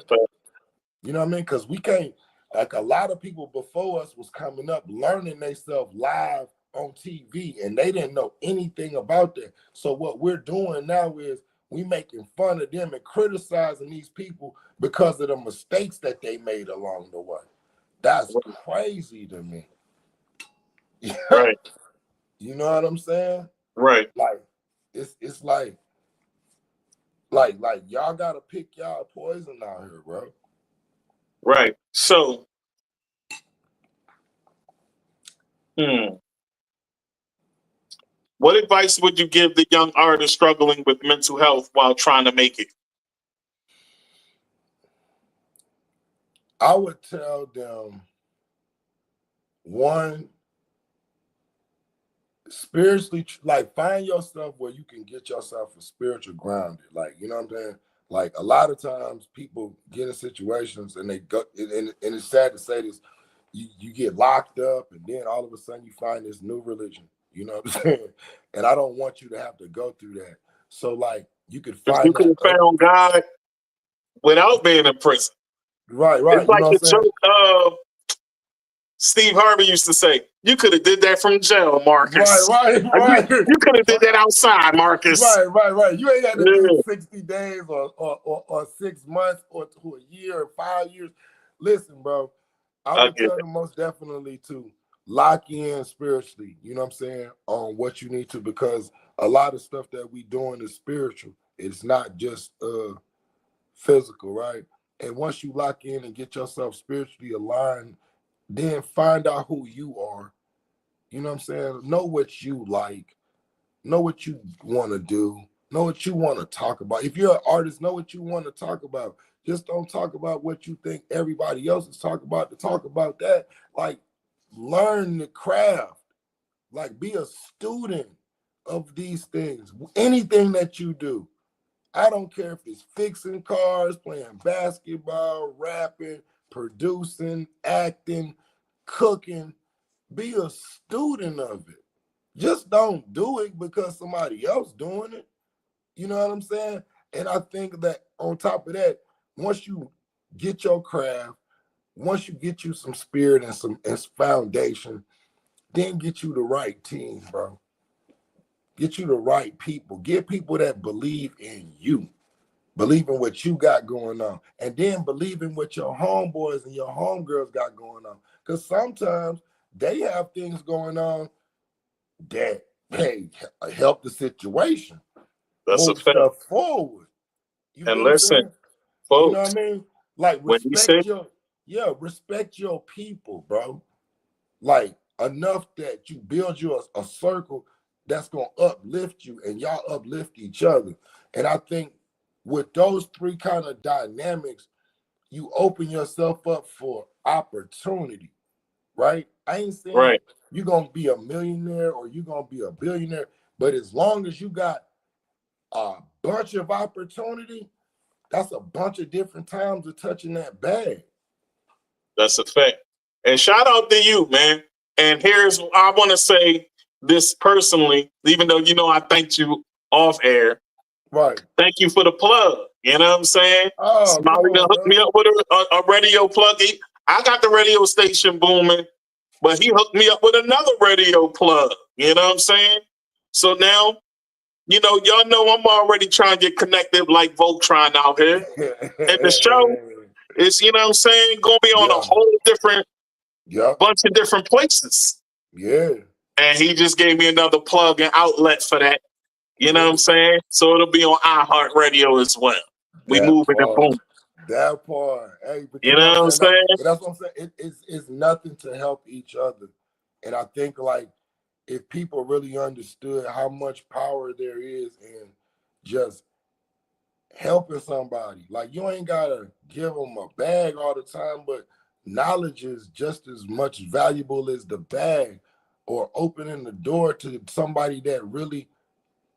You know what I mean? Because we can't, like a lot of people before us was coming up learning themselves live on TV and they didn't know anything about that. So what we're doing now is we making fun of them and criticizing these people because of the mistakes that they made along the way. That's crazy to me. Right. You know what I'm saying? Right. Like it's like y'all gotta pick y'all poison out here, bro. Right. So what advice would you give the young artist struggling with mental health while trying to make it? I would tell them, one, spiritually, like find yourself where you can get yourself a spiritual grounded. Like, you know what I'm saying? Like a lot of times people get in situations and they go, and it's sad to say this, you get locked up and then all of a sudden you find this new religion. You know what I'm saying? And I don't want you to have to go through that. So like you could find you could have found God without being in prison. Right. It's like the joke Steve Harvey used to say, you could have did that from jail, Marcus. Right. You could have did that outside, Marcus. Right. You ain't got to do 60 days or 6 months or to a year or 5 years. Listen, bro, I would tell them most definitely to lock in spiritually, you know what I'm saying, on what you need to, because a lot of stuff that we doing is spiritual. It's not just physical, right? And once you lock in and get yourself spiritually aligned, then find out who you are. You know what I'm saying? Know what you like. Know what you want to do. Know what you want to talk about. If you're an artist, know what you want to talk about. Just don't talk about what you think everybody else is talking about to talk about that. Like, learn the craft. Like, be a student of these things. Anything that you do. I don't care if it's fixing cars, playing basketball, rapping, producing, acting, cooking. Be a student of it. Just don't do it because somebody else doing it. You know what I'm saying? And I think that on top of that, once you get your craft, once you get you some spirit and some foundation, then get you the right team, bro. Get you the right people. Get people that believe in you. Believe in what you got going on. And then believe in what your homeboys and your homegirls got going on. Because sometimes they have things going on that, hey, help the situation. That's move a fact. stuff forward. You and know listen, folks, you folks, know what I mean? Like when you say respect your people, bro. Like enough that you build you a circle that's gonna uplift you and y'all uplift each other. And I think with those three kind of dynamics, you open yourself up for opportunity, right? I ain't saying you're gonna be a millionaire or you're gonna be a billionaire, but as long as you got a bunch of opportunity, that's a bunch of different times of touching that bag. That's a fact. And shout out to you, man. And here's, I want to say this personally, even though, you know, I thanked you off air. Right. Thank you for the plug. You know what I'm saying? Oh, Smiley hooked me up with a radio plug. I got the radio station booming, but he hooked me up with another radio plug. You know what I'm saying? So now, you know, y'all know I'm already trying to get connected like Voltron out here. And the show is, you know what I'm saying, going to be on a whole different bunch of different places. Yeah. And he just gave me another plug and outlet for that. You know what I'm saying? So it'll be on iHeartRadio as well. We That moving and part. boom. That part. Hey, but You know what I'm saying? But that's what I'm saying. It's nothing to help each other. And I think like if people really understood how much power there is in just helping somebody, like you ain't gotta give them a bag all the time, but knowledge is just as much valuable as the bag, or opening the door to somebody that really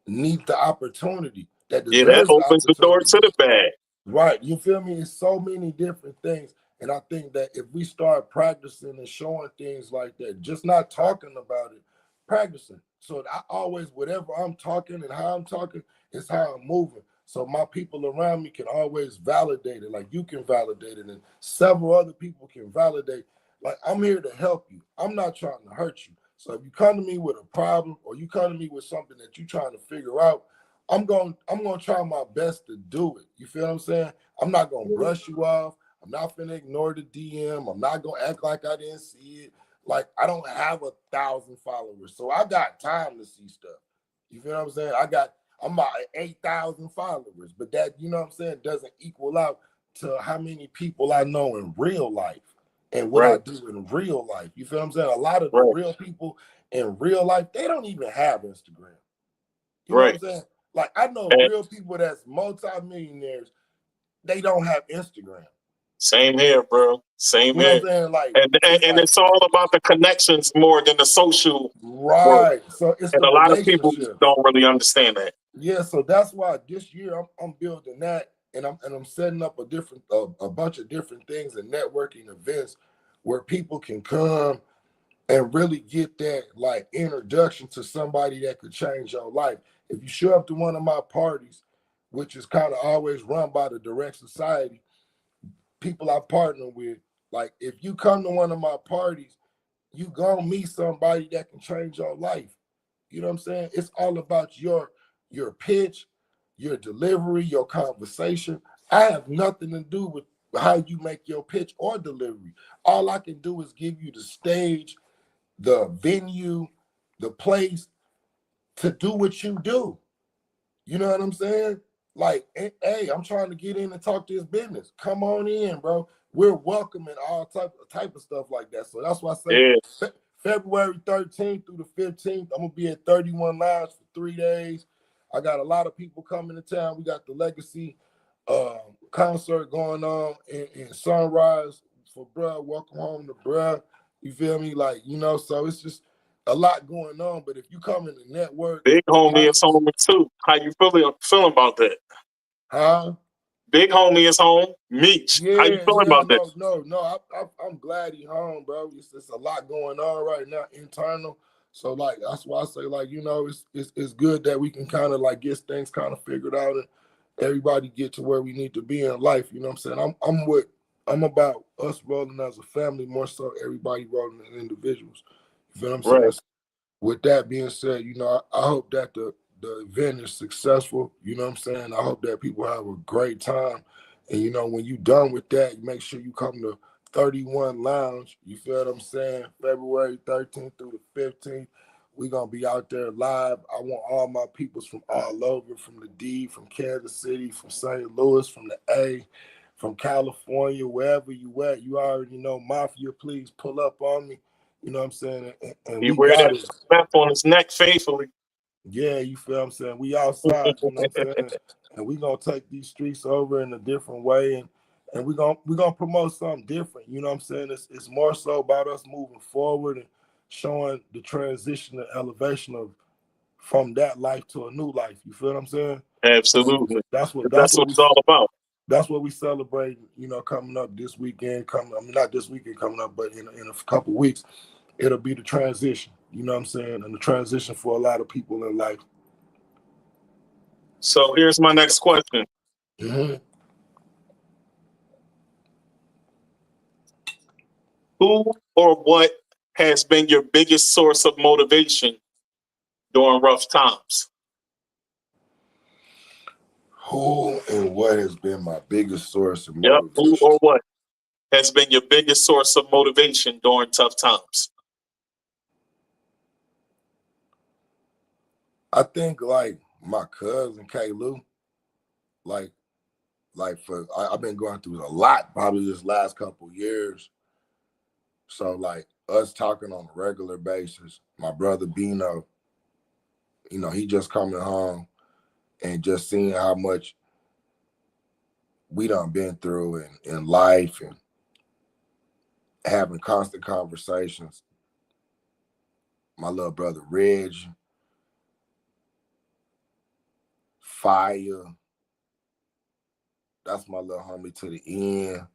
needs the opportunity, that Yeah, that deserves the opens the door opportunity. to the bag. Right, you feel me? It's so many different things. And I think that if we start practicing and showing things like that, just not talking about it, practicing. So I always, whatever I'm talking and how I'm talking, is how I'm moving. So my people around me can always validate it, like you can validate it, and several other people can validate. Like, I'm here to help you. I'm not trying to hurt you. So if you come to me with a problem, or you come to me with something that you're trying to figure out, I'm gonna try my best to do it. You feel what I'm saying? I'm not gonna brush you off. I'm not gonna ignore the DM. I'm not gonna act like I didn't see it. Like, I don't have 1,000 followers, so I got time to see stuff. You feel what I'm saying? I'm about 8,000 followers, but that, you know what I'm saying, doesn't equal out to how many people I know in real life and what I do in real life. You feel what I'm saying? A lot of the real people in real life, they don't even have Instagram. You know what I'm saying? Like, I know real people that's multi-millionaires, they don't have Instagram. Same here, bro. Same You know here. what I'm saying? Like, And it's all about the connections more than the social world. right. So it's And the a lot of people relationship. don't really understand that. Yeah, so that's why this year I'm building that, and I'm setting up a bunch of different things and networking events where people can come and really get that like introduction to somebody that could change your life. If you show up to one of my parties, which is kind of always run by the Direct Society, people I partner with, like if you come to one of my parties, you gonna meet somebody that can change your life. You know what I'm saying? It's all about your pitch, your delivery, your conversation. I have nothing to do with how you make your pitch or delivery. All I can do is give you the stage, the venue, the place to do what you do. You know what I'm saying? Like, hey, I'm trying to get in and talk this business. Come on in, bro. We're welcoming all type of stuff like that. So that's why I say February 13th through the 15th, I'm gonna be at 31 Lounge for 3 days. I got a lot of people coming to town. We got the Legacy concert going on in Sunrise for bruh. Welcome home to bruh. You feel me? Like, you know, so it's just a lot going on. But if you come in the network, Big homie is home too. How you feeling about that? Huh? Big homie is home. Meech. How you feeling about that? No. I'm glad he home, bro. It's a lot going on right now, internal. So like that's why I say, like, you know, it's good that we can kind of like get things kind of figured out and everybody get to where we need to be in life. You know what I'm saying? I'm about us rolling as a family, more so everybody rolling as individuals. You feel what I'm saying? Right. With that being said, you know, I hope that the event is successful. You know what I'm saying? I hope that people have a great time. And, you know, when you're done with that, you make sure you come to 31 Lounge. You feel what I'm saying? February 13th through the 15th. We're going to be out there live. I want all my peoples from all over, from the D, from Kansas City, from St. Louis, from the A, from California, wherever you at. You already know, Mafia, please pull up on me. You know what I'm saying? And He we wear got that it. strap on his neck faithfully. Yeah, you feel what I'm saying? We outside, you know what I'm saying? And we gonna take these streets over in a different way, and we gonna promote something different. You know what I'm saying? It's more so about us moving forward and showing the transition and elevation of from that life to a new life. You feel what I'm saying? Absolutely. That's what It's all about. That's what we celebrate, you know, coming up this weekend. Not this weekend coming up, but in a couple weeks, it'll be the transition. You know what I'm saying? And the transition for a lot of people in life. So here's my next question. Mm-hmm. Who or what has been your biggest source of motivation during rough times? Who and what has been my biggest source of Yep. motivation? Who or what has been your biggest source of motivation during tough times? I think like my cousin K. Lou, like I've been going through a lot probably this last couple years. So like us talking on a regular basis, my brother Bino, he just coming home and just seeing how much we done been through in life and having constant conversations. My little brother Reg, Fire, that's my little homie to the end.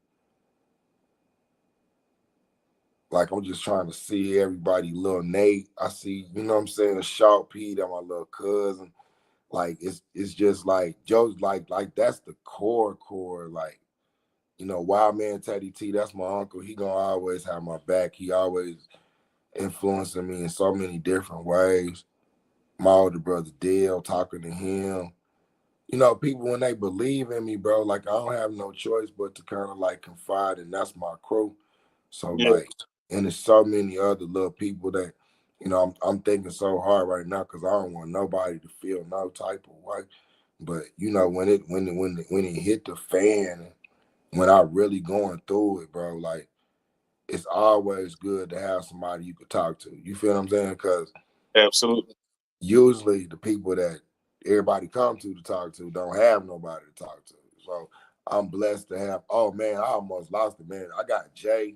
Like I'm just trying to see everybody, little Nate. I see, you know what I'm saying, Sharp P, that my little cousin. Like it's just like Joe's like that's the core. Like, Wild Man Teddy T, that's my uncle. He gonna always have my back. He always influencing me in so many different ways. My older brother Dale, talking to him. People when they believe in me, bro, like I don't have no choice but to kind of like confide, and that's my crew. So Yeah. like, and there's so many other little people that, I'm thinking so hard right now because I don't want nobody to feel no type of way. But when it hit the fan, when I really going through it, bro, like it's always good to have somebody you could talk to. You feel what I'm saying? Because Absolutely. usually the people that everybody come to talk to don't have nobody to talk to. So I'm blessed to have. Oh man, I almost lost it, man. I got Jay,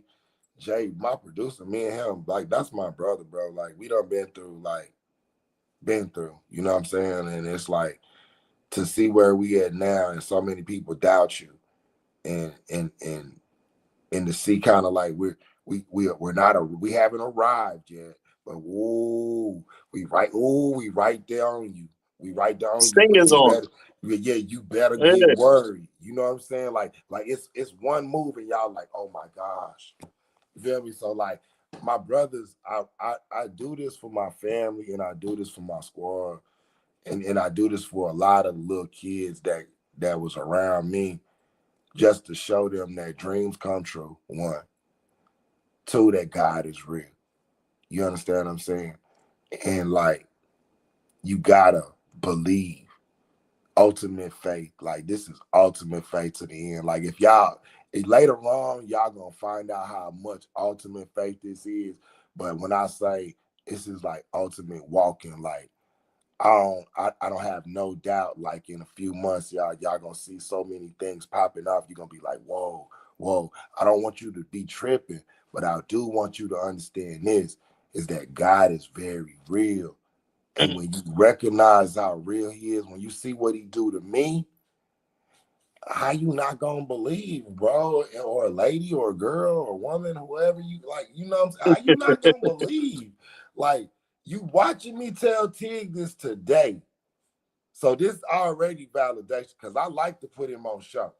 my producer. Me and him, like that's my brother, bro. Like we done been through. You know what I'm saying? And it's like to see where we at now, and so many people doubt you, and to see kind of like we haven't arrived yet, but we right there on you. We right there on you, but Singers you on. better, you better Yeah. get worried. You know what I'm saying? Like it's one move and y'all like, oh my gosh, you feel me? So like my brothers, I do this for my family and I do this for my squad, and I do this for a lot of little kids that was around me, just to show them that dreams come true. One. Two, that God is real. You understand what I'm saying? And like, you gotta believe. Ultimate faith. Like this is ultimate faith to the end. Like if later on, y'all gonna find out how much ultimate faith this is. But when I say this is like ultimate walking, like I don't have no doubt. Like in a few months, y'all gonna see so many things popping off. You're gonna be like, whoa. I don't want you to be tripping, but I do want you to understand this is that God is very real. And when you recognize how real he is, when you see what he do to me, how you not gonna believe, bro, or a lady or a girl or a woman, whoever you like, how you not gonna believe? Like you watching me tell Tig this today. So this already validation because I like to put him on show.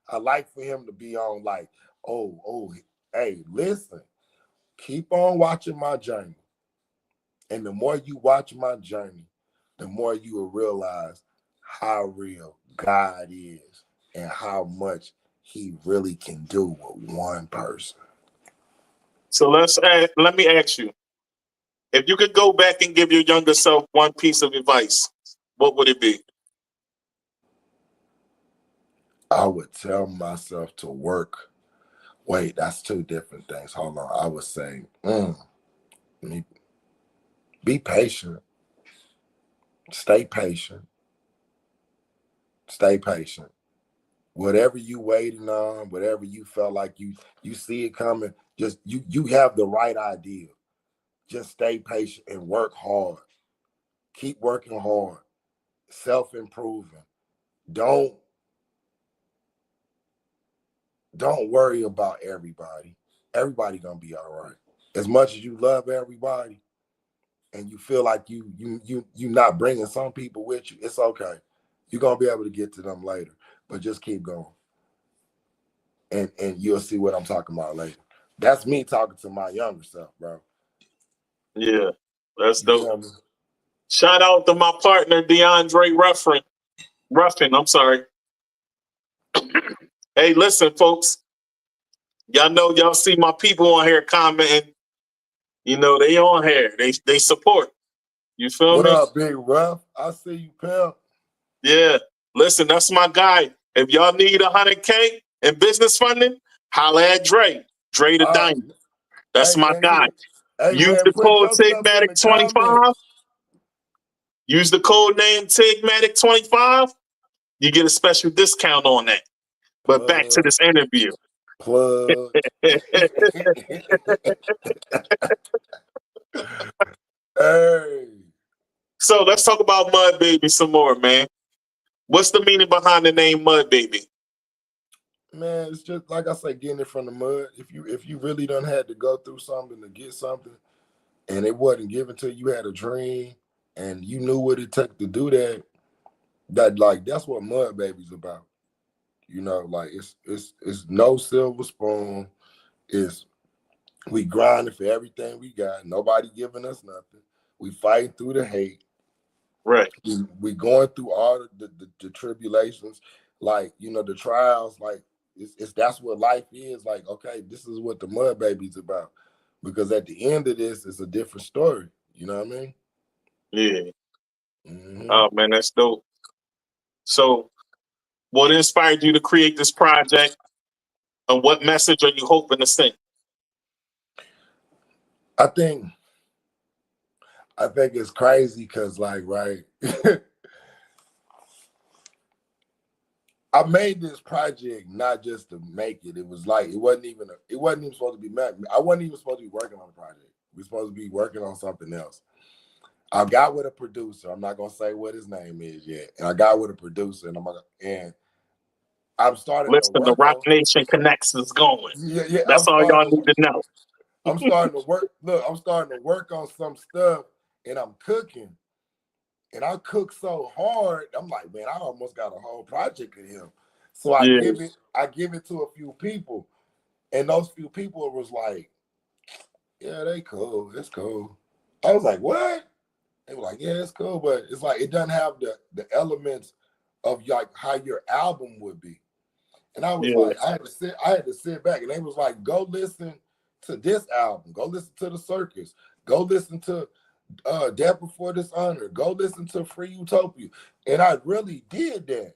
I like for him to be on like, oh, hey, listen, keep on watching my journey. And the more you watch my journey, the more you will realize how real God is and how much he really can do with one person. So let me ask you, if you could go back and give your younger self one piece of advice, what would it be? I would tell myself to work. Wait, that's two different things. Hold on. I would say, be patient. Stay patient. Stay patient. Whatever you waiting on, whatever you felt like you see it coming, just you have the right idea. Just stay patient and work hard. Keep working hard. Self-improving. Don't worry about everybody. Everybody gonna be all right. As much as you love everybody and you feel like you not bringing some people with you, it's okay. You're gonna be able to get to them later, but just keep going. And you'll see what I'm talking about later. That's me talking to my younger self, bro. Yeah, that's You feel dope. me? Shout out to my partner, DeAndre Ruffin. I'm sorry. Hey, listen, folks. Y'all know y'all see my people on here commenting. They on here. They support. You feel What me? up, Big Rough? I see you, pimp. Yeah. Listen, that's my guy. If y'all need $100K in business funding, holla at Dre. Dre the Diamond. That's Hey, my man, guy. hey, Use man, the put code your stuff in the comments. Tigmatic25. Use the code name Tigmatic25. You get a special discount on that. But back to this interview. Plug. Hey. So let's talk about Mud Baby some more, man. What's the meaning behind the name Mud Baby? Man, it's just like I say, getting it from the mud. If you really done had to go through something to get something, and it wasn't given to you, had a dream, and you knew what it took to do that. That's what Mud Baby's about. You know, like it's no silver spoon. It's we grinding for everything we got. Nobody giving us nothing. We fighting through the hate. Right. We going through all the tribulations, like, you know, the trials. Like it's that's what life is. Like, okay, this is what the Mud Baby's about. Because at the end of this, it's a different story. You know what I mean? Yeah. Mm-hmm. Oh man, that's dope. So, what inspired you to create this project, and what message are you hoping to send? I think it's crazy because, like, right, I made this project not just to make it. It was like it wasn't even supposed to be made. I wasn't even supposed to be working on the project. We were supposed to be working on something else. I got with a producer. I'm not gonna say what his name is yet. And I got with a producer, and I'm starting Listen, to the work Rock on. Nation Connects is going. Yeah. That's all y'all need to know. I'm starting to work. Look, I'm starting to work on some stuff, and I'm cooking. And I cook so hard, I'm like, man, I almost got a whole project of him. So I give it to a few people, and those few people was like, yeah, they cool, it's cool. I was like, what? They were like, yeah, it's cool, but it's like it doesn't have the elements of like how your album would be. And I was like, I had to sit back, and they was like, go listen to this album, go listen to the Circus, go listen to Death Before Dishonor, go listen to Free Utopia. And I really did that.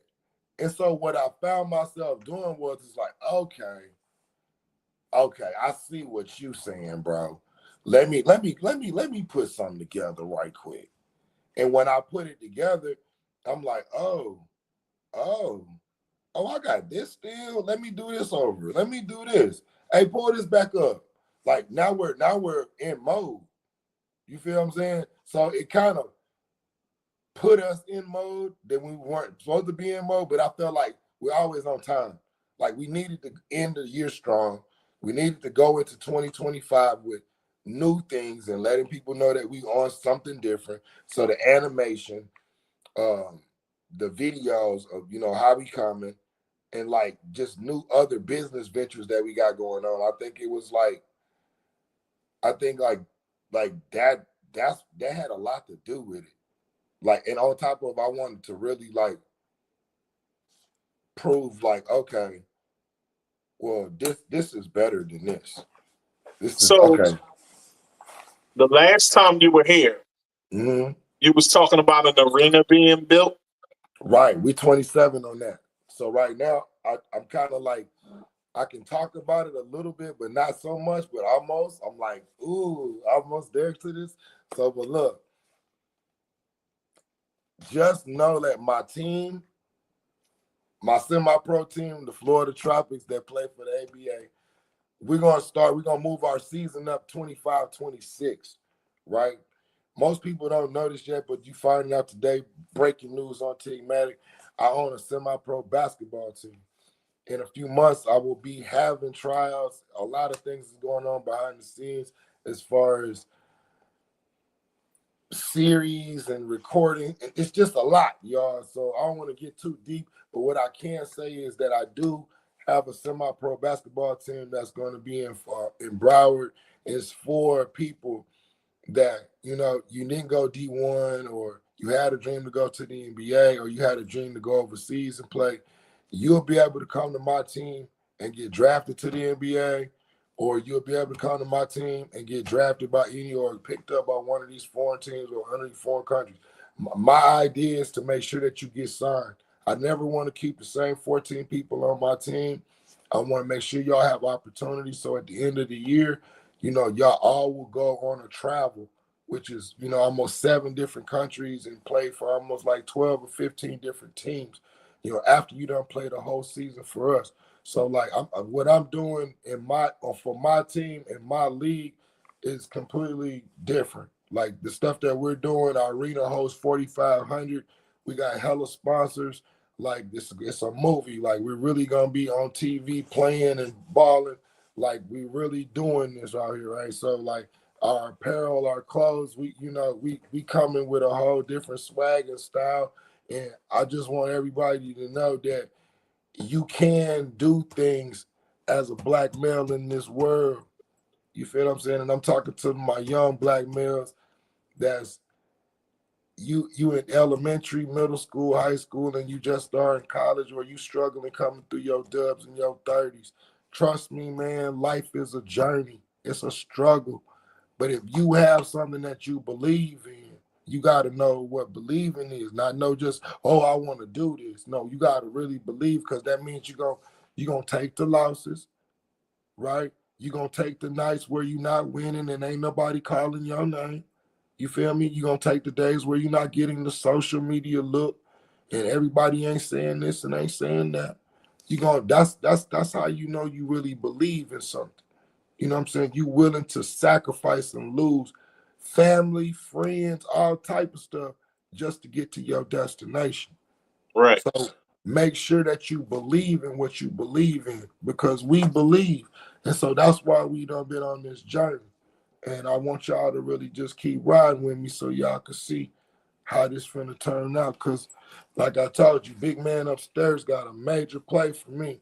And so what I found myself doing was it's like, okay, I see what you saying, bro. Let me put something together right quick. And when I put it together, I'm like, oh, I got this still. Let me do this over. Let me do this. Hey, pull this back up. Like now we're in mode. You feel what I'm saying? So it kind of put us in mode that we weren't supposed to be in mode, but I felt like we're always on time. Like we needed to end the year strong. We needed to go into 2025 with new things and letting people know that we on something different. So the animation, the videos of, you know, how we coming, and like just new other business ventures that we got going on. I think it was like, that had a lot to do with it. Like, and on top of, I wanted to really like prove like, okay, well, this is better than this. This is So, okay. the last time you were here, you was talking about an arena being built. Right, we 27 on that. So right now, I'm kind of like, I can talk about it a little bit, but not so much, but almost. I'm like, ooh, almost there to this. So, but look, just know that my team, my semi-pro team, the Florida Tropics that play for the ABA, we're going to move our season up 25-26, right? Most people don't know this yet, but you find out today, breaking news on Tigmatic, I own a semi-pro basketball team. In a few months, I will be having tryouts. A lot of things is going on behind the scenes as far as series and recording. It's just a lot, y'all. So I don't want to get too deep, but what I can say is that I do have a semi-pro basketball team that's going to be in Broward. It's for people that, you know, you didn't go D1, or you had a dream to go to the NBA, or you had a dream to go overseas and play. You'll be able to come to my team and get drafted to the NBA, or you'll be able to come to my team and get drafted by any or picked up by one of these foreign teams or one of these foreign countries. My idea is to make sure that you get signed. I never want to keep the same 14 people on my team. I want to make sure y'all have opportunities. So at the end of the year, y'all all will go on a travel, which is, almost 7 different countries and play for almost like 12 or 15 different teams, after you done play the whole season for us. So like what I'm doing for my team and my league is completely different. Like the stuff that we're doing, our arena hosts 4,500. We got hella sponsors. Like it's a movie. Like we're really gonna be on TV playing and balling. Like we really doing this out here, right? So like our apparel, our clothes, we coming with a whole different swag and style. And I just want everybody to know that you can do things as a black male in this world. You feel what I'm saying? And I'm talking to my young black males that's you in elementary, middle school, high school, and you just starting college, or you struggling coming through your dubs in your 30s. Trust me, man, life is a journey. It's a struggle. But if you have something that you believe in, you got to know what believing is. Not know just, oh, I want to do this. No, you got to really believe, because that means you're gonna take the losses, right? You're going to take the nights where you're not winning and ain't nobody calling your name. You feel me? You're going to take the days where you're not getting the social media look and everybody ain't saying this and ain't saying that. That's how you know you really believe in something. You know what I'm saying? You willing to sacrifice and lose family, friends, all type of stuff just to get to your destination. Right. So make sure that you believe in what you believe in, because we believe. And so that's why we done been on this journey. And I want y'all to really just keep riding with me so y'all can see how this finna turn out. Because like I told you, big man upstairs got a major play for me.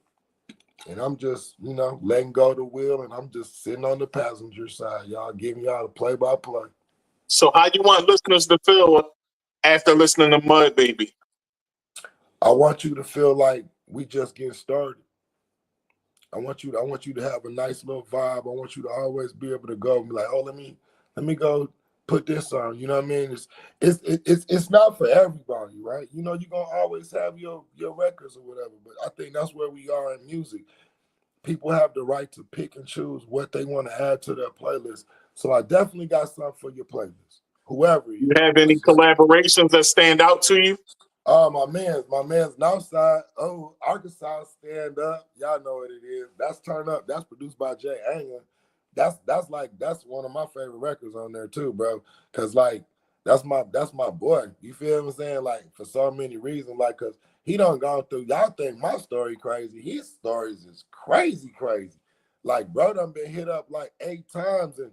And I'm just, letting go of the wheel, and I'm just sitting on the passenger side. Y'all giving y'all the play-by-play. So how you want listeners to feel after listening to Mud Baby? I want you to feel like we just getting started. I want you to have a nice little vibe. I want you to always be able to go and be like, oh, let me go put this on. You know what I mean? It's not for everybody, right? You're gonna always have your records or whatever, but I think that's where we are in music. People have the right to pick and choose what they want to add to their playlist. So I definitely got something for your playlist. Whoever you have any collaborations that stand out to you? My man's Northside. Oh, Arkansas Stand Up. Y'all know what it is. That's Turn Up. That's produced by Jay Angler. That's one of my favorite records on there too, bro. Cause like that's my boy. You feel what I'm saying? Like for so many reasons, like cause he done gone through. Y'all think my story crazy. His stories is crazy. Like bro done been hit up like 8 times and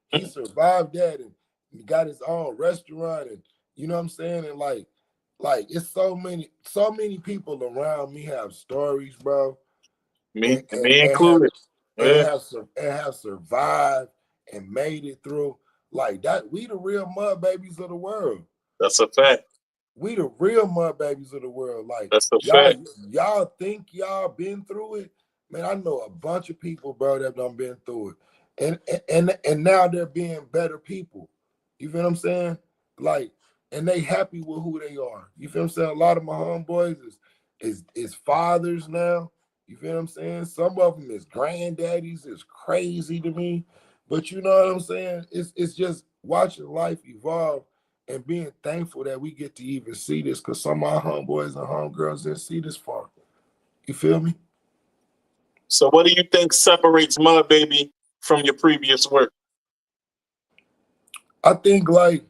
he survived that, and he got his own restaurant, and you know what I'm saying? And like it's so many people around me have stories, bro. Me included. Have survived and made it through. Like that, we the real mud babies of the world. That's a fact. We the real mud babies of the world. Like that's a fact. Y'all think y'all been through it? Man, I know a bunch of people, bro, that done been through it. And now they're being better people. You feel what I'm saying? Like, and they happy with who they are. You feel what I'm saying? A lot of my homeboys is fathers now. You feel what I'm saying? Some of them is granddaddies. It's crazy to me. But you know what I'm saying? It's just watching life evolve and being thankful that we get to even see this, because some of our homeboys and homegirls didn't see this far. You feel me? So what do you think separates Mud Baby from your previous work? I think like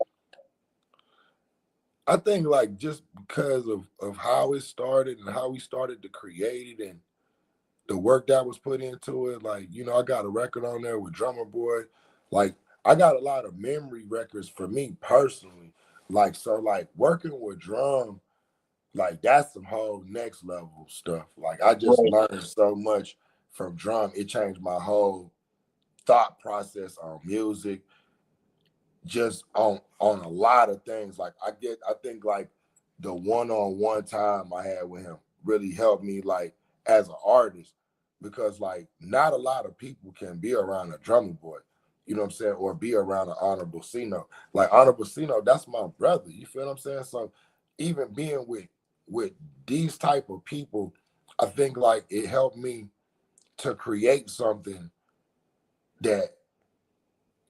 just because of how it started and how we started to create it and the work that was put into it. Like, I got a record on there with Drummer Boy. Like, I got a lot of memory records for me personally. Like, so like working with drum, like that's some whole next level stuff. Like I just learned so much from drum. It changed my whole thought process on music, just on a lot of things. Like I think like the one-on-one time I had with him really helped me like as an artist. because like not a lot of people can be around a drummer boy, you know what I'm saying, or be around an Honorable Sino. Like Honorable Sino, that's my brother. You feel what I'm saying? So even being with these type of people, I think like it helped me to create something that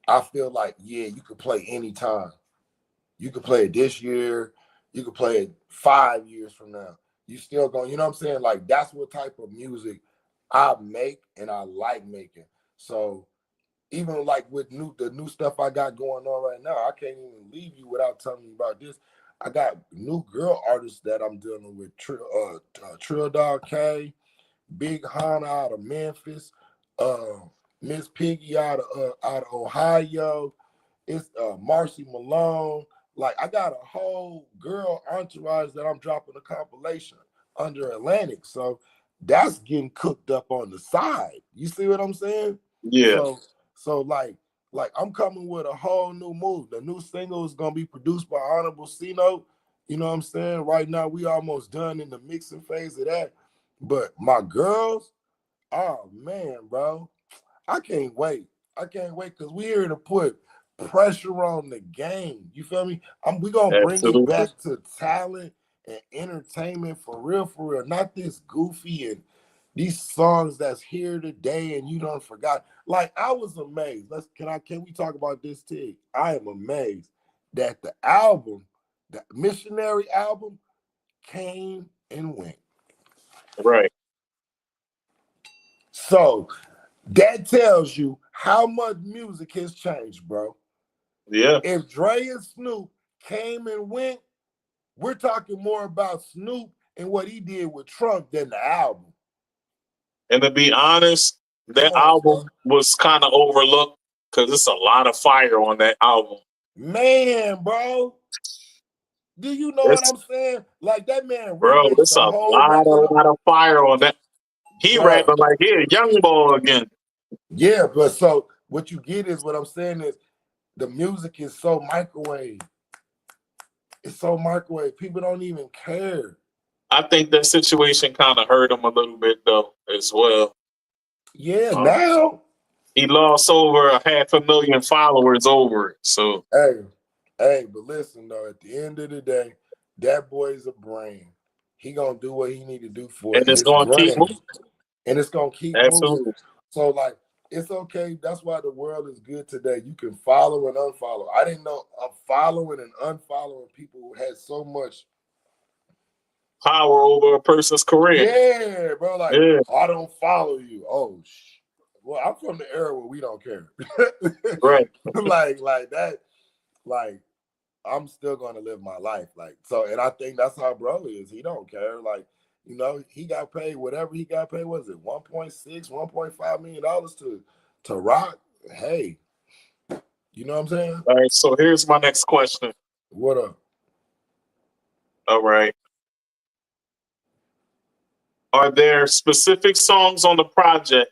I feel like, yeah, you could play anytime. You could play it this year, you could play it 5 years from now. You still going, you know what I'm saying? Like that's what type of music I make and I like making. So even like with the new stuff I got going on right now, I can't even leave you without telling you about this. I got new girl artists that I'm dealing with. Trill Dog K, Big Hana out of Memphis, Miss Piggy out of Ohio. It's Marcy Malone. Like I got a whole girl entourage that I'm dropping a compilation under Atlantic. So that's getting cooked up on the side. You see what I'm saying? Yeah. So like I'm coming with a whole new move. The new single is gonna be produced by Honorable Sino. You know what I'm saying? Right now we almost done in the mixing phase of that. But my girls, oh man, bro, I can't wait. I can't wait because we're here to put pressure on the game. You feel me? We gonna bring it Absolutely. back to talent and entertainment for real, not this goofy and these songs that's here today and you don't forgot. Like I was amazed. Can we talk about this too? I am amazed that the album, the Missionary album, came and went. Right. So that tells you how much music has changed, bro. Yeah. If Dre and Snoop came and went, we're talking more about Snoop and what he did with Trump than the album. And to be honest, that Come on, album bro. was kind of overlooked because it's a lot of fire on that album. Man, bro. Do you know what It's, I'm saying? Like that man bro, remixed it's the a whole record. lot of fire on that. He Bro. rapping like he a young boy again. Yeah, but so what you get is what I'm saying is the music is so microwave. It's so microwave. People don't even care. I think that situation kind of hurt him a little bit though, as well. Yeah, now. He lost over 500,000 followers over it. So But listen though, at the end of the day, that boy's a brain. He gonna do what he need to do for and it. it's His gonna keep brain, moving. and it's gonna keep moving. Absolutely. So like, it's okay. That's why the world is good today. You can follow and unfollow. I didn't know following and unfollowing people who had so much Power over a person's career. Yeah, bro. Like, Yeah. I don't follow you. Oh, well, I'm from the era where we don't care. Right. like that. Like, I'm still gonna live my life. Like, so, and I think that's how bro is. He don't care. Like, you know, he got paid whatever he got paid. Was it 1.6, 1.5 million dollars to rock? Hey, you know what I'm saying? All right. So here's my next question. What up? All right. Are there specific songs on the project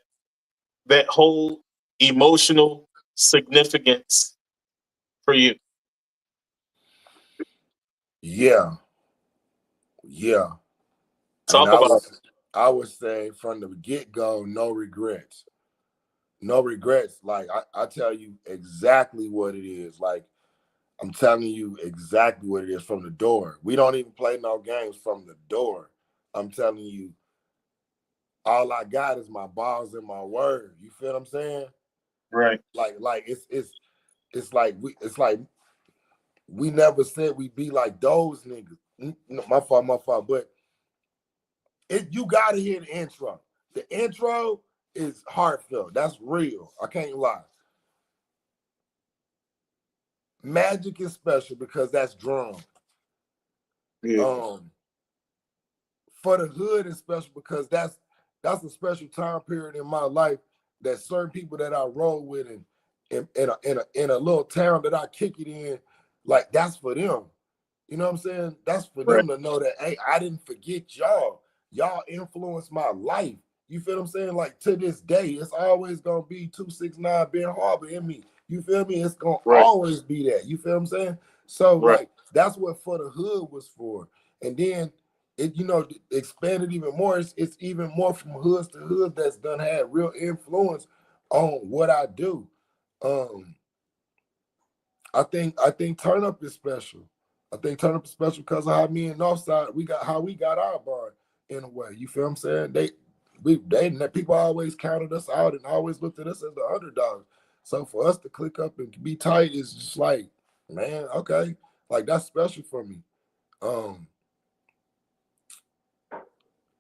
that hold emotional significance for you? Yeah. Talk And about it. I would say from the get-go, no regrets. No regrets. Like I tell you exactly what it is. Like I'm telling you exactly what it is from the door. We don't even play no games from the door. I'm telling you, all I got is my balls and my word. You feel what I'm saying? Right. Like it's like we never said we'd be like those niggas. My fault. But you gotta hear the intro. The intro is heartfelt. That's real. I can't lie. Magic is special because that's drum. Yeah. For the hood is special because that's a special time period in my life that certain people that I roll with in a little town that I kick it in, like that's for them. You know what I'm saying? That's for Right. them to know that, hey, I didn't forget y'all. Y'all influenced my life. You feel what I'm saying? Like to this day, it's always gonna be 269 Ben Harbor in me. You feel me? It's gonna Right. always be that. You feel what I'm saying? So Right. like that's what For the Hood was for. And then it, expanded even more. It's even more from hoods to hood that's done had real influence on what I do. I think Turn Up is special. I think Turn Up is special because of how me and Northside we got our bond in a way. You feel what I'm saying? People always counted us out and always looked at us as the underdogs. So for us to click up and be tight is just like, man, okay, like that's special for me.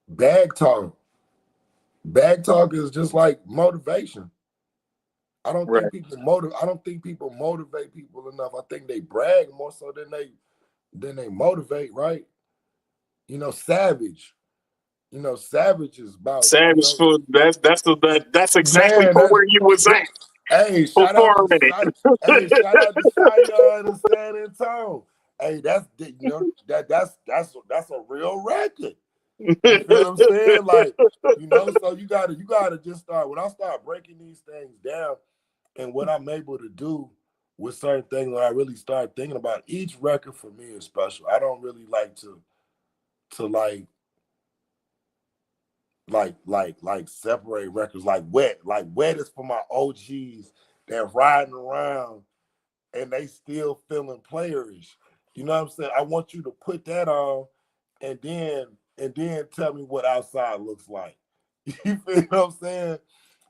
Bag talk is just like motivation. I don't think people motivate people enough. I think they brag more so than they motivate, right? Savage. Savage is about Savage food. That's exactly man. for where you was at. Hey, shout out to Sion and San Antonio. Hey, that's a real record. You feel what I'm saying? Like, so you gotta just start. When I start breaking these things down and what I'm able to do with certain things, when I really start thinking about each record for me is special. I don't really like to separate records like Wet. Like Wet is for my OGs that riding around and they still feeling playerish. You know what I'm saying? I want you to put that on and then tell me what outside looks like. You feel what I'm saying?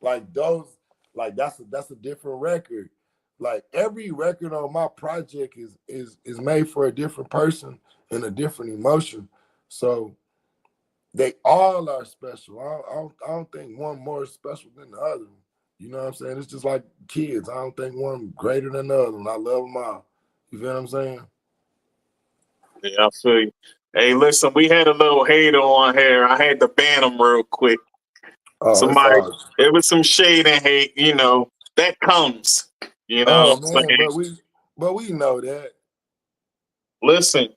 Like those, like that's a different record. Like every record on my project is made for a different person and a different emotion. So they all are special. I don't think one more special than the other. You know what I'm saying? It's just like kids. I don't think one greater than the other. And I love them all. You feel what I'm saying? Yeah, I feel you. Hey, listen, we had a little hater on here. I had to ban him real quick. Oh, It was some shade and hate, that comes. Oh man, but we know that. Listen,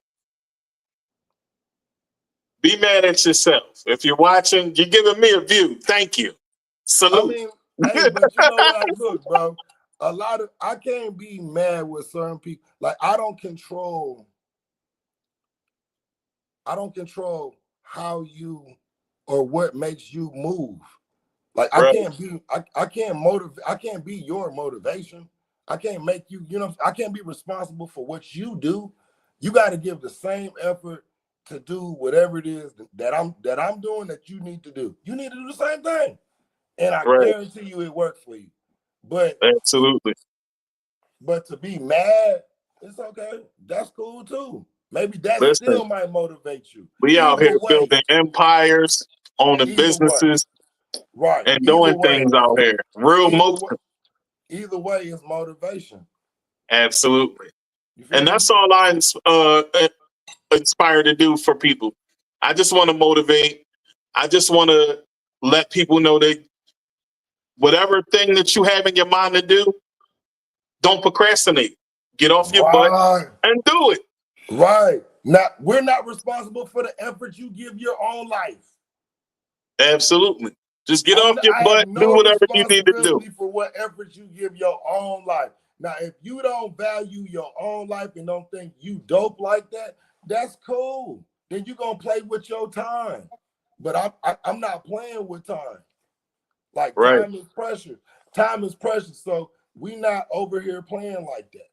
be mad at yourself. If you're watching, you're giving me a view. Thank you. Salute. I mean, hey, but you know what? Look, bro, I can't be mad with certain people. Like I don't control how you or what makes you move. Like I can't be your motivation. I can't make you, I can't be responsible for what you do. You got to give the same effort to do whatever it is that I'm doing that you need to do. You need to do the same thing. And I guarantee you it works for you. But absolutely. But to be mad, it's okay. That's cool too. Maybe that still might motivate you. We out here building empires, owning businesses, right, and doing things out here. Either way is motivation. Absolutely. And that's all I inspire to do for people. I just want to motivate. I just want to let people know that whatever thing that you have in your mind to do, don't procrastinate. Get off your butt and do it. Right. We're not responsible for the effort you give your own life. Absolutely. Just get off your butt, do whatever you need to do. For what effort you give your own life. Now, if you don't value your own life and don't think you dope like that, that's cool. Then you're going to play with your time. But I'm not playing with time. Like time is precious. Time is precious. So we not over here playing like that.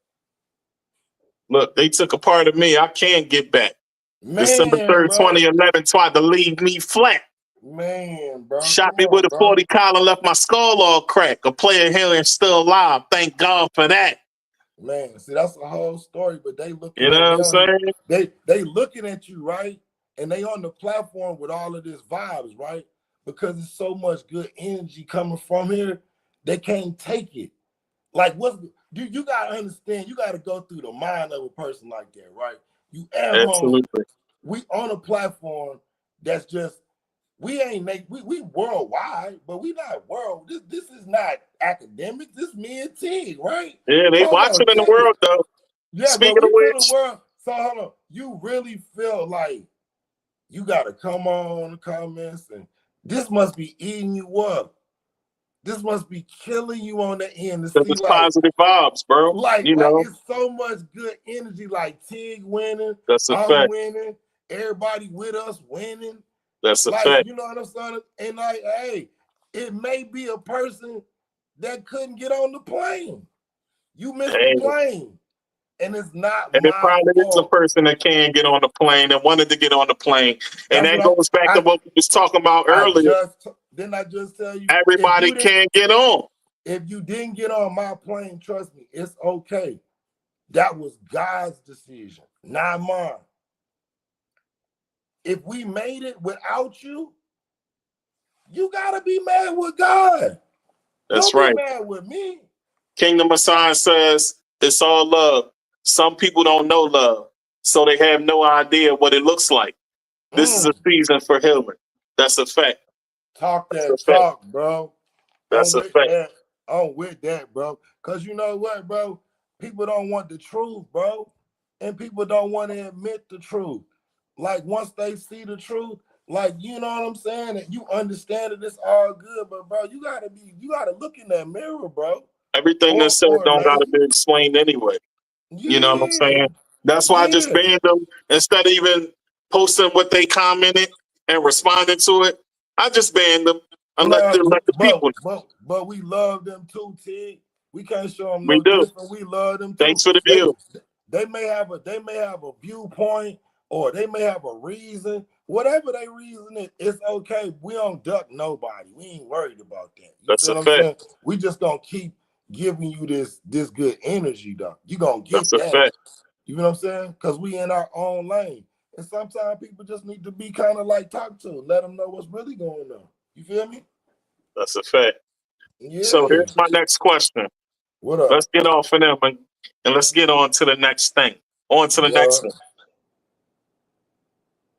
Look, they took a part of me. I can't get back. Man, December 3rd, 2011 tried to leave me flat. Man, bro. Shot me with a 40 cal and left my skull all cracked. A player here and still alive. Thank God for that. Man, see, that's a whole story, but they looking you know what I'm saying? They looking at you, right? And they on the platform with all of this vibes, right? Because there's so much good energy coming from here, they can't take it. Like, you gotta understand, you gotta go through the mind of a person like that, right? You at home, we on a platform that's just, we worldwide, but we not world. This is not academic. This is me and Tig, right? Yeah, they watching in the world though. Yeah, speaking of which, the world. So hold on, you really feel like you gotta come on the comments, and this must be eating you up. This must be killing you on the end. It's positive vibes, bro. Like it's so much good energy. Like Tig winning, that's a I'm fact. winning. everybody with us winning. That's a Like, fact. you know what I'm saying? And like, hey, it may be a person that couldn't get on the plane. You missed Hey. the plane. And it's not And it my probably is a fault. person that can't get on the plane and wanted to get on the plane. And That's that what goes back to what we was talking about I earlier. didn't I just tell you? Everybody can't get on. If you didn't get on my plane, trust me, it's okay. That was God's decision, not mine. If we made it without you, you gotta be mad with God. That's Don't right. be mad with me. Kingdom of Science says it's all love. Some people don't know love, so they have no idea what it looks like. This is a season for healing. That's a fact. Talk That's that a fact. talk, bro. That's a fact. I'm with that, bro. Cause you know what, bro? People don't want the truth, bro. And people don't want to admit the truth. Like once they see the truth, like you know what I'm saying, and you understand that it's all good, but bro, you gotta look in that mirror, bro. Everything that's said don't gotta be explained anyway. Yeah, You know what I'm saying? That's why I just banned them instead of even posting what they commented and responding to it. I just banned them and let the people. But we love them too, Tig. We can't show them We no do. different. We love them too. Thanks for the view. They may have a viewpoint or they may have a reason. Whatever they reason is, it's okay. We don't duck nobody. We ain't worried about that. That's a fact. We just gonna keep giving you this good energy, though. You gonna get That's a fact. You know what I'm saying? Because we in our own lane. And sometimes people just need to be kind of like talked to, let them know what's really going on. You feel me? That's a fact. Yeah. So here's my next question. What up? Let's get off of them and let's get on to the next thing. On to the next one.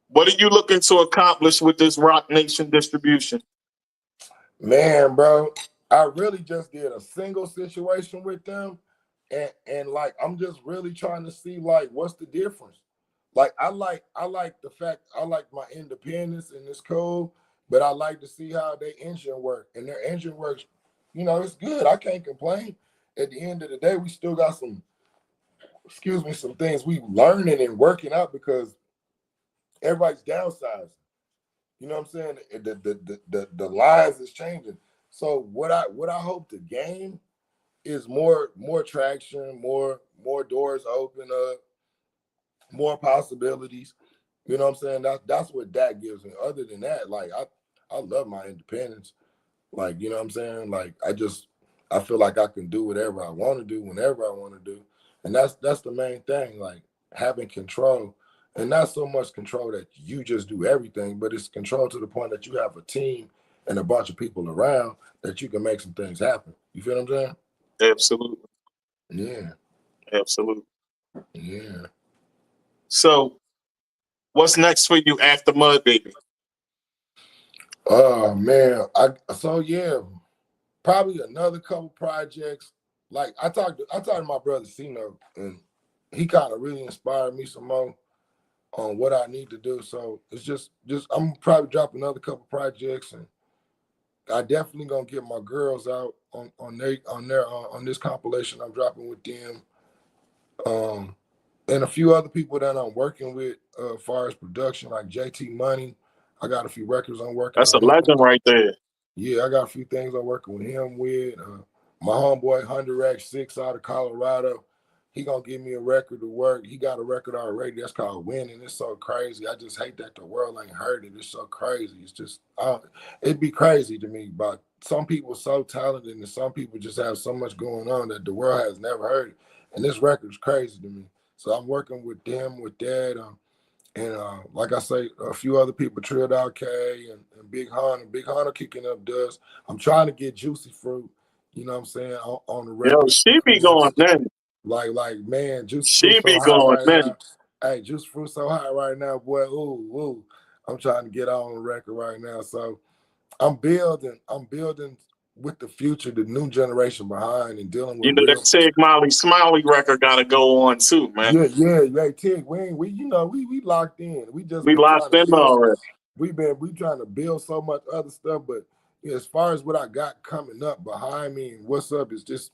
What are you looking to accomplish with this Rock Nation distribution? Man, bro, I really just did a single situation with them. And like I'm just really trying to see like what's the difference. Like I like the fact I like my independence and it's cool, but I like to see how their engine work. And their engine works, you know, it's good. I can't complain. At the end of the day, we still got some things we learning and working out because everybody's downsizing. You know what I'm saying? The lines is changing. So what I hope to gain is more traction, more doors open up, more possibilities. You know what I'm saying? That's what that gives me. Other than that, like I love my independence. Like, you know what I'm saying? Like I feel like I can do whatever I want to do whenever I want to do. And that's the main thing, like having control. And not so much control that you just do everything, but it's control to the point that you have a team and a bunch of people around that you can make some things happen. You feel what I'm saying? Absolutely. Yeah. Absolutely. Yeah. So what's next for you after Mud Baby? Oh man. Probably another couple projects. Like I talked to my brother Cino, and he kind of really inspired me some more on what I need to do. So it's just I'm probably dropping another couple projects, and I definitely gonna get my girls out on this compilation I'm dropping with them, and a few other people that I'm working with as far as production, like JT Money. I got a few records I'm working. That's a on him. legend right there. Yeah, I got a few things I'm working with him with. My homeboy 100X6 out of Colorado. He gonna give me a record to work. He got a record already that's called Winning. It's so crazy. I just hate that the world ain't heard it. It's so crazy. It's just it'd be crazy to me. But some people so talented and some people just have so much going on that the world has never heard it. And this record's crazy to me. So I'm working with them with that. And like I say, a few other people, Trill Dog K and Big Hunter. Big Hunter kicking up dust. I'm trying to get Juicy Fruit, you know what I'm saying, on the record. Yo, she be going then. Like man, Juicy She Fruit be so going high right then. now. Hey, Juicy Fruit so high right now, boy. Ooh. I'm trying to get on the record right now. So I'm building with the future, the new generation behind and dealing with You know that Tigmatic Smiley record gotta go on too, man. Yeah. Like Tig, we you know, we locked in. We locked in already. We trying to build so much other stuff, but as far as what I got coming up behind me and what's up is just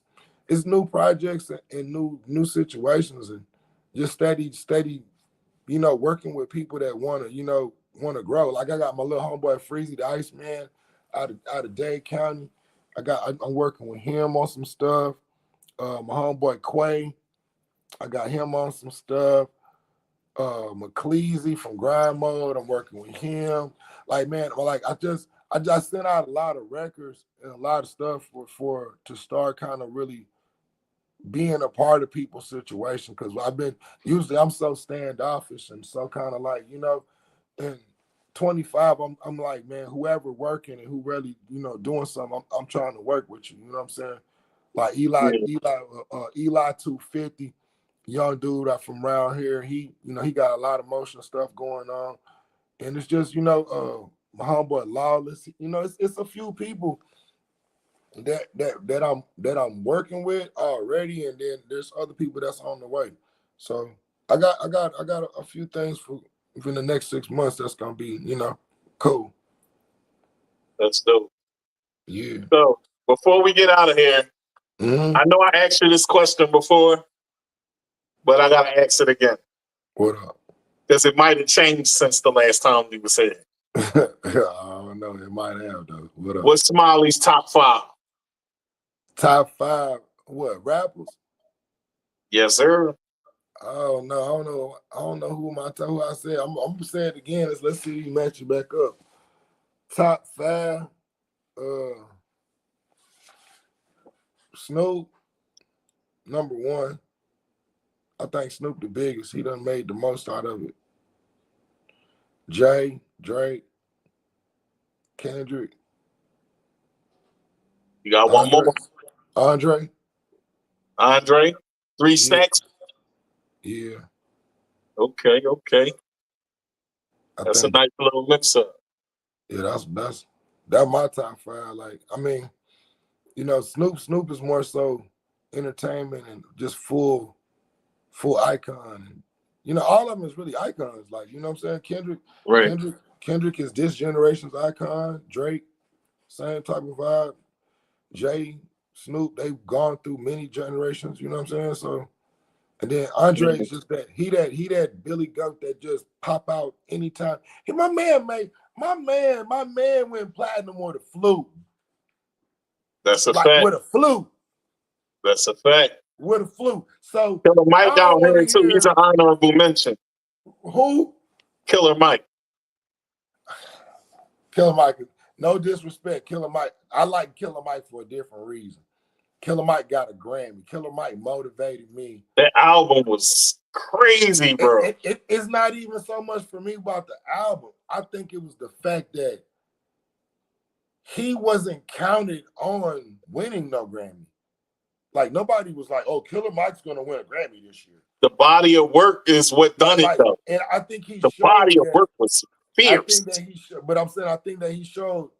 it's new projects and new situations and just steady you know, working with people that want to grow. Like I got my little homeboy Freezy, the Iceman, out of Dade County. I'm working with him on some stuff. My homeboy Quay, I got him on some stuff. McCleasy from Grind Mode, I'm working with him. Like, man, like I just sent out a lot of records and a lot of stuff for to start kind of really being a part of people's situation, because I'm so standoffish and so kind of like, you know, and 25, I'm like, man, whoever working and who really, you know, doing something, I'm trying to work with you. You know what I'm saying? Like Eli 250, young dude from around here. He, you know, he got a lot of motion stuff going on, and it's just, you know, my homeboy Lawless. You know, it's a few people that I'm working with already, and then there's other people that's on the way. So I got a few things for the next 6 months that's gonna be, you know, cool. That's dope. Yeah. So before we get out of here, Mm-hmm. I know I asked you this question before, but I gotta ask it again. What up? Because it might have changed since the last time we was here. I don't know. It might have though. What up? What's Smiley's top 5? Top 5 what rappers? Yes, sir. I don't know. I don't know who I said. I'm gonna say it again. Let's see if you match it back up. Top 5. Snoop, number 1. I think Snoop the biggest. He done made the most out of it. Jay, Drake, Kendrick. You got one more. Andre. 3 stacks. Yeah. Okay. I That's think, a nice little mix up. yeah, that's my top 5. Like, I mean, you know, Snoop is more so entertainment and just full icon. You know, all of them is really icons. Like, you know what I'm saying? Kendrick is this generation's icon. Drake, same type of vibe. Jay, Snoop, they've gone through many generations. You know what I'm saying? So, and then Andre is just that he that Billy Goat that just pop out anytime. Hey, my man went platinum with a flute. That's a like fact. with a flute. That's a fact. With a flute. So Killer Mike down here too. He's an honorable mention. Who? Killer Mike. Killer Mike. No disrespect, Killer Mike. I like Killer Mike for a different reason. Killer Mike got a Grammy. Killer Mike motivated me. That album was crazy, bro. It's not even so much for me about the album. I think it was the fact that he wasn't counted on winning no Grammy. Like, nobody was like, oh, Killer Mike's going to win a Grammy this year. The body of work is what done it, though. And I think the body of work was fierce. I think that he showed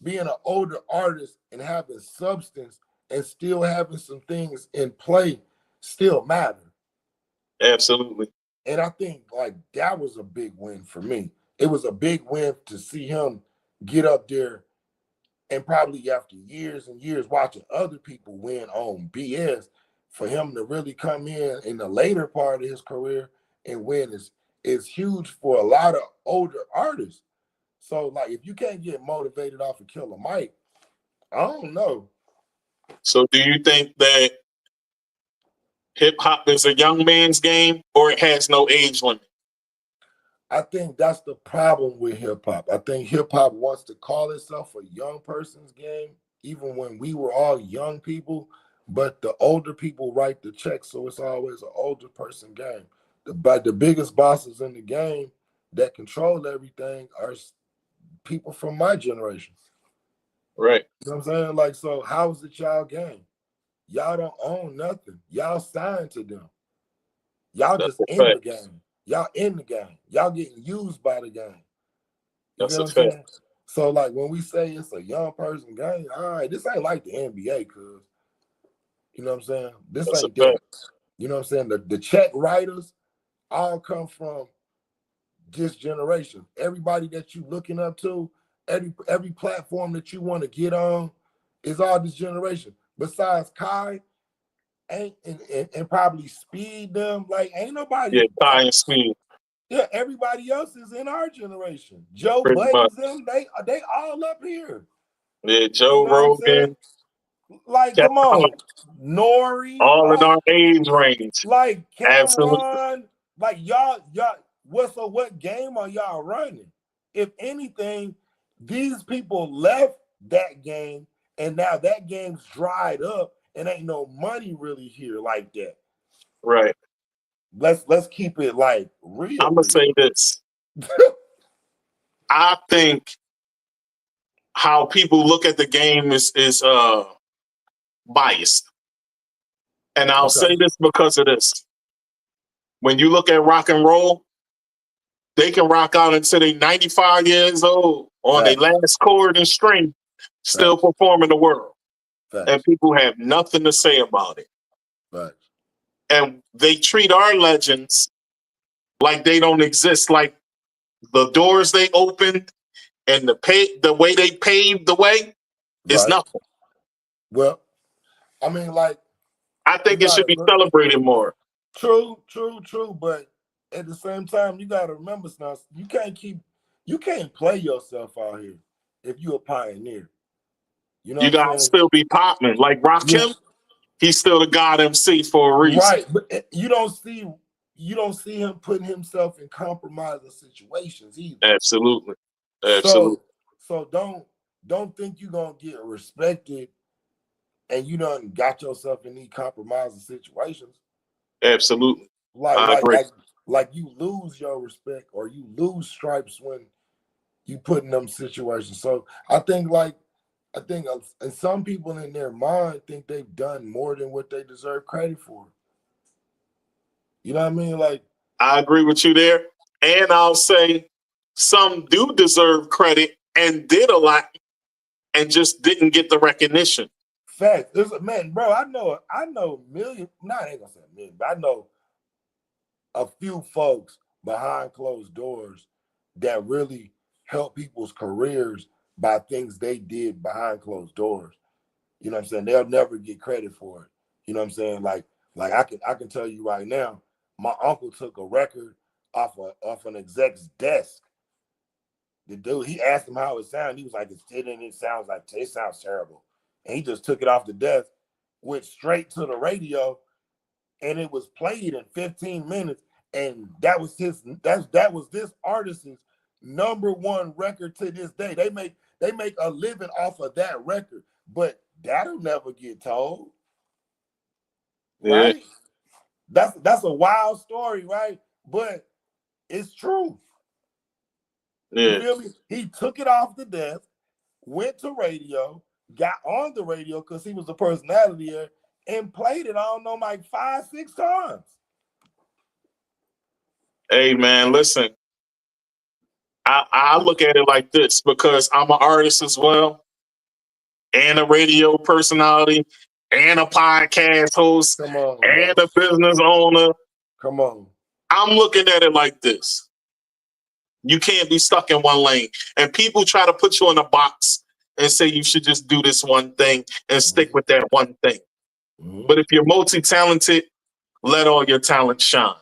being an older artist and having substance and still having some things in play still matter. Absolutely. And I think like that was a big win for me. It was a big win to see him get up there, and probably after years and years watching other people win on BS, for him to really come in the later part of his career and win is huge for a lot of older artists. So like if you can't get motivated off of Killer Mike, I don't know. So do you think that hip hop is a young man's game, or it has no age limit? I think that's the problem with hip hop. I think hip hop wants to call itself a young person's game, even when we were all young people, but the older people write the checks, so it's always an older person game. The biggest bosses in the game that control everything are people from my generation. Right. You know what I'm saying? Like, so how is it y'all game? Y'all don't own nothing. Y'all signed to them. Y'all just in the game. Y'all in the game. Y'all getting used by the game. You know what I'm saying? So like when we say it's a young person game, all right, this ain't like the NBA, cuz. You know what I'm saying? This ain't that. You know what I'm saying? The check writers all come from this generation. Everybody that you looking up to, every platform that you want to get on is all this generation. Besides Kai and probably Speed them, like ain't nobody. Yeah, Kai and Speed. Yeah, everybody else is in our generation. Joe Pretty much. Budden's them, they all up here. Yeah, You Joe know what I'm saying? Rogan, Like, come on, Nori, all in like, our age range. like Absolutely. Cameron, like y'all, what game are y'all running? If anything, these people left that game, and now that game's dried up, and ain't no money really here like that. Right. Let's keep it like real. I'm gonna say this. I think how people look at the game is biased. And I'll say this because of this. When you look at rock and roll, they can rock out until they 95 years old on their last chord and string, still performing the world. And people have nothing to say about it. And they treat our legends like they don't exist, like the doors they opened and the way they paved the way is nothing. Well, I mean, like, I think it should be celebrated more. True. But at the same time, you gotta remember now, you can't play yourself out here if you're a pioneer. You know, you gotta still be popping. Like Rakim, he's still the God MC for a reason. Right, but you don't see him putting himself in compromising situations either. Absolutely. So don't think you're gonna get respected and you done got yourself in these compromising situations. Absolutely. Like you lose your respect or you lose stripes when you put in them situations. So I think and some people in their mind think they've done more than what they deserve credit for. You know what I mean? Like, I agree with you there. And I'll say some do deserve credit and did a lot and just didn't get the recognition. Fact. There's a man, bro. I know million. Not I ain't gonna say a million, but I know a few folks behind closed doors that really help people's careers by things they did behind closed doors. You know what I'm saying? They'll never get credit for it. You know what I'm saying? Like I can tell you right now, my uncle took a record off an exec's desk. The dude, he asked him how it sounded. He was like, it sounds terrible. And he just took it off the desk, went straight to the radio, and it was played in 15 minutes. And that was this artist's #1 record to this day. They make a living off of that record, but that'll never get told. Right? Yeah. That's a wild story, right? But it's true. Yeah. You feel me? He took it off the desk, went to radio, got on the radio because he was a personality there, and played it, I don't know, like 5-6 times. Hey, man, listen. I look at it like this because I'm an artist as well, and a radio personality, and a podcast host, and a business owner. Come on. I'm looking at it like this. You can't be stuck in one lane. And people try to put you in a box and say you should just do this one thing and stick with that one thing. But if you're multi-talented, let all your talent shine.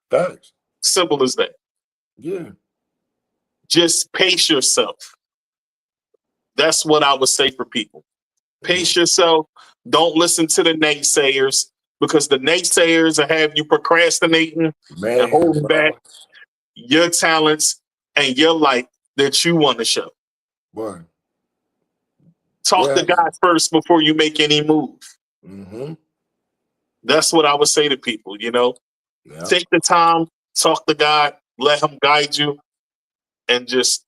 Thanks. Simple as that. Yeah. Just pace yourself. That's what I would say for people. Pace yourself. Don't listen to the naysayers because the naysayers will have you procrastinating and holding back your talents and your life that you want to show. Boy. Talk to God first before you make any move. That's what I would say to people, you know. Yeah. Take the time, talk to God, let him guide you, and just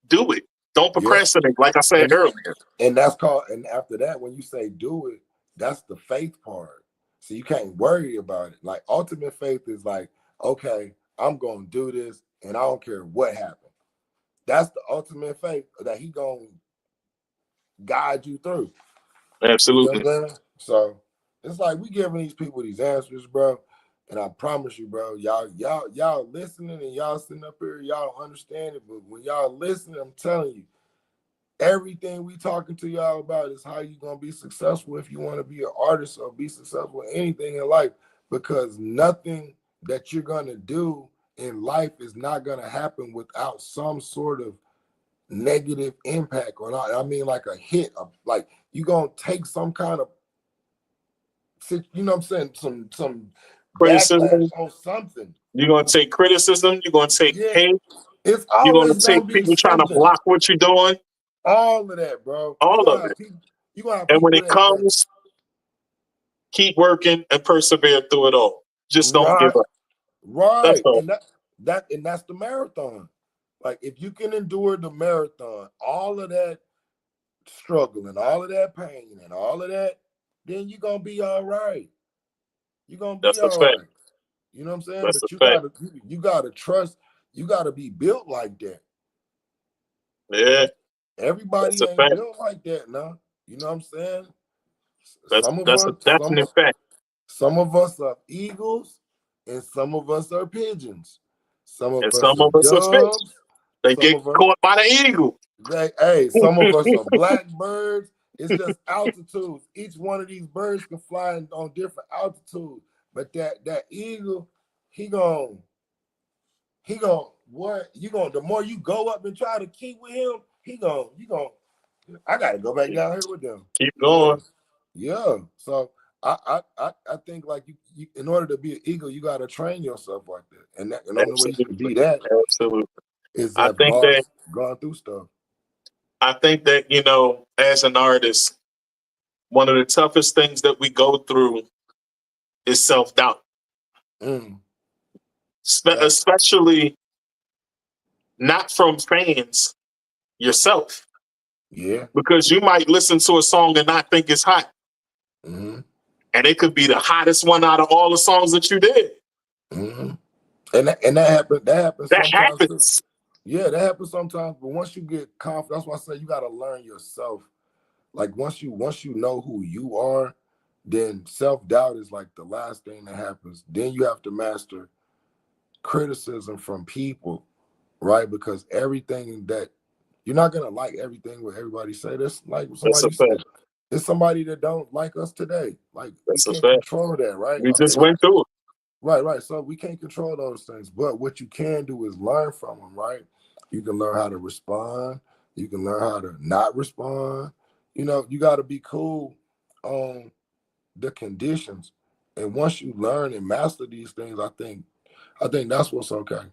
do it. Don't procrastinate, like I said earlier. And that's called, and after that, when you say do it, that's the faith part. So you can't worry about it. Like ultimate faith is like, okay, I'm going to do this and I don't care what happens. That's the ultimate faith that he going to guide you through. Absolutely. You know what I'm saying? So it's like we giving these people these answers, bro. And I promise you, bro, y'all listening and y'all sitting up here, y'all don't understand it. But when y'all listening, I'm telling you, everything we talking to y'all about is how you gonna be successful if you want to be an artist or be successful in anything in life. Because nothing that you're gonna do in life is not gonna happen without some sort of negative impact or not. I mean, like a hit, like you gonna take some kind of, you know what I'm saying, some backlash Criticism. on something. You're gonna take criticism. You're gonna take Yeah, hate. it's You're gonna always gonna take be people trying to something. block what you're doing. All of that, bro. All of it. You gonna have And when people it comes, keep working and persevere through it all. Just don't give up. That's right, all. and that's the marathon. Like if you can endure the marathon, all of that struggle and all of that pain and all of that, then you're gonna be all right. You're gonna be That's a all fact. right. You know what I'm saying? That's a But fact. you gotta trust, you gotta be built like that. Yeah. Everybody That's a ain't fact. built like that now. You know what I'm saying? That's a definite fact. Some of us are eagles and some of us are pigeons. Some And of us some are of us are fish. doves. They Some get of us, caught by the eagle. some of us are blackbirds. It's just altitudes. Each one of these birds can fly on different altitudes. But that eagle, he gon' what you gonna, the more you go up and try to keep with him, I gotta go back down here with them. Keep going. Yeah. So I think like you in order to be an eagle, you gotta train yourself like that. And the only way you can be that Absolutely. is I have think that gone through stuff. as an artist, one of the toughest things that we go through is self-doubt. Especially not from fans, yourself. Yeah. Because you might listen to a song and not think it's hot. Mm-hmm. And it could be the hottest one out of all the songs that you did. Mm-hmm. And that happens. That Sometimes happens. too. Yeah, that happens sometimes. But once you get confident, that's why I say you gotta learn yourself. Like once you know who you are, then self-doubt is like the last thing that happens. Then you have to master criticism from people, right? Because everything that you're not gonna like everything what everybody say. That's like somebody said. It's somebody that don't like us today. Like we can't control that, right? We just went through it. Right. So we can't control those things. But what you can do is learn from them, right? You can learn how to respond. You can learn how to not respond. You know, you got to be cool on the conditions. And once you learn and master these things, I think that's what's okay.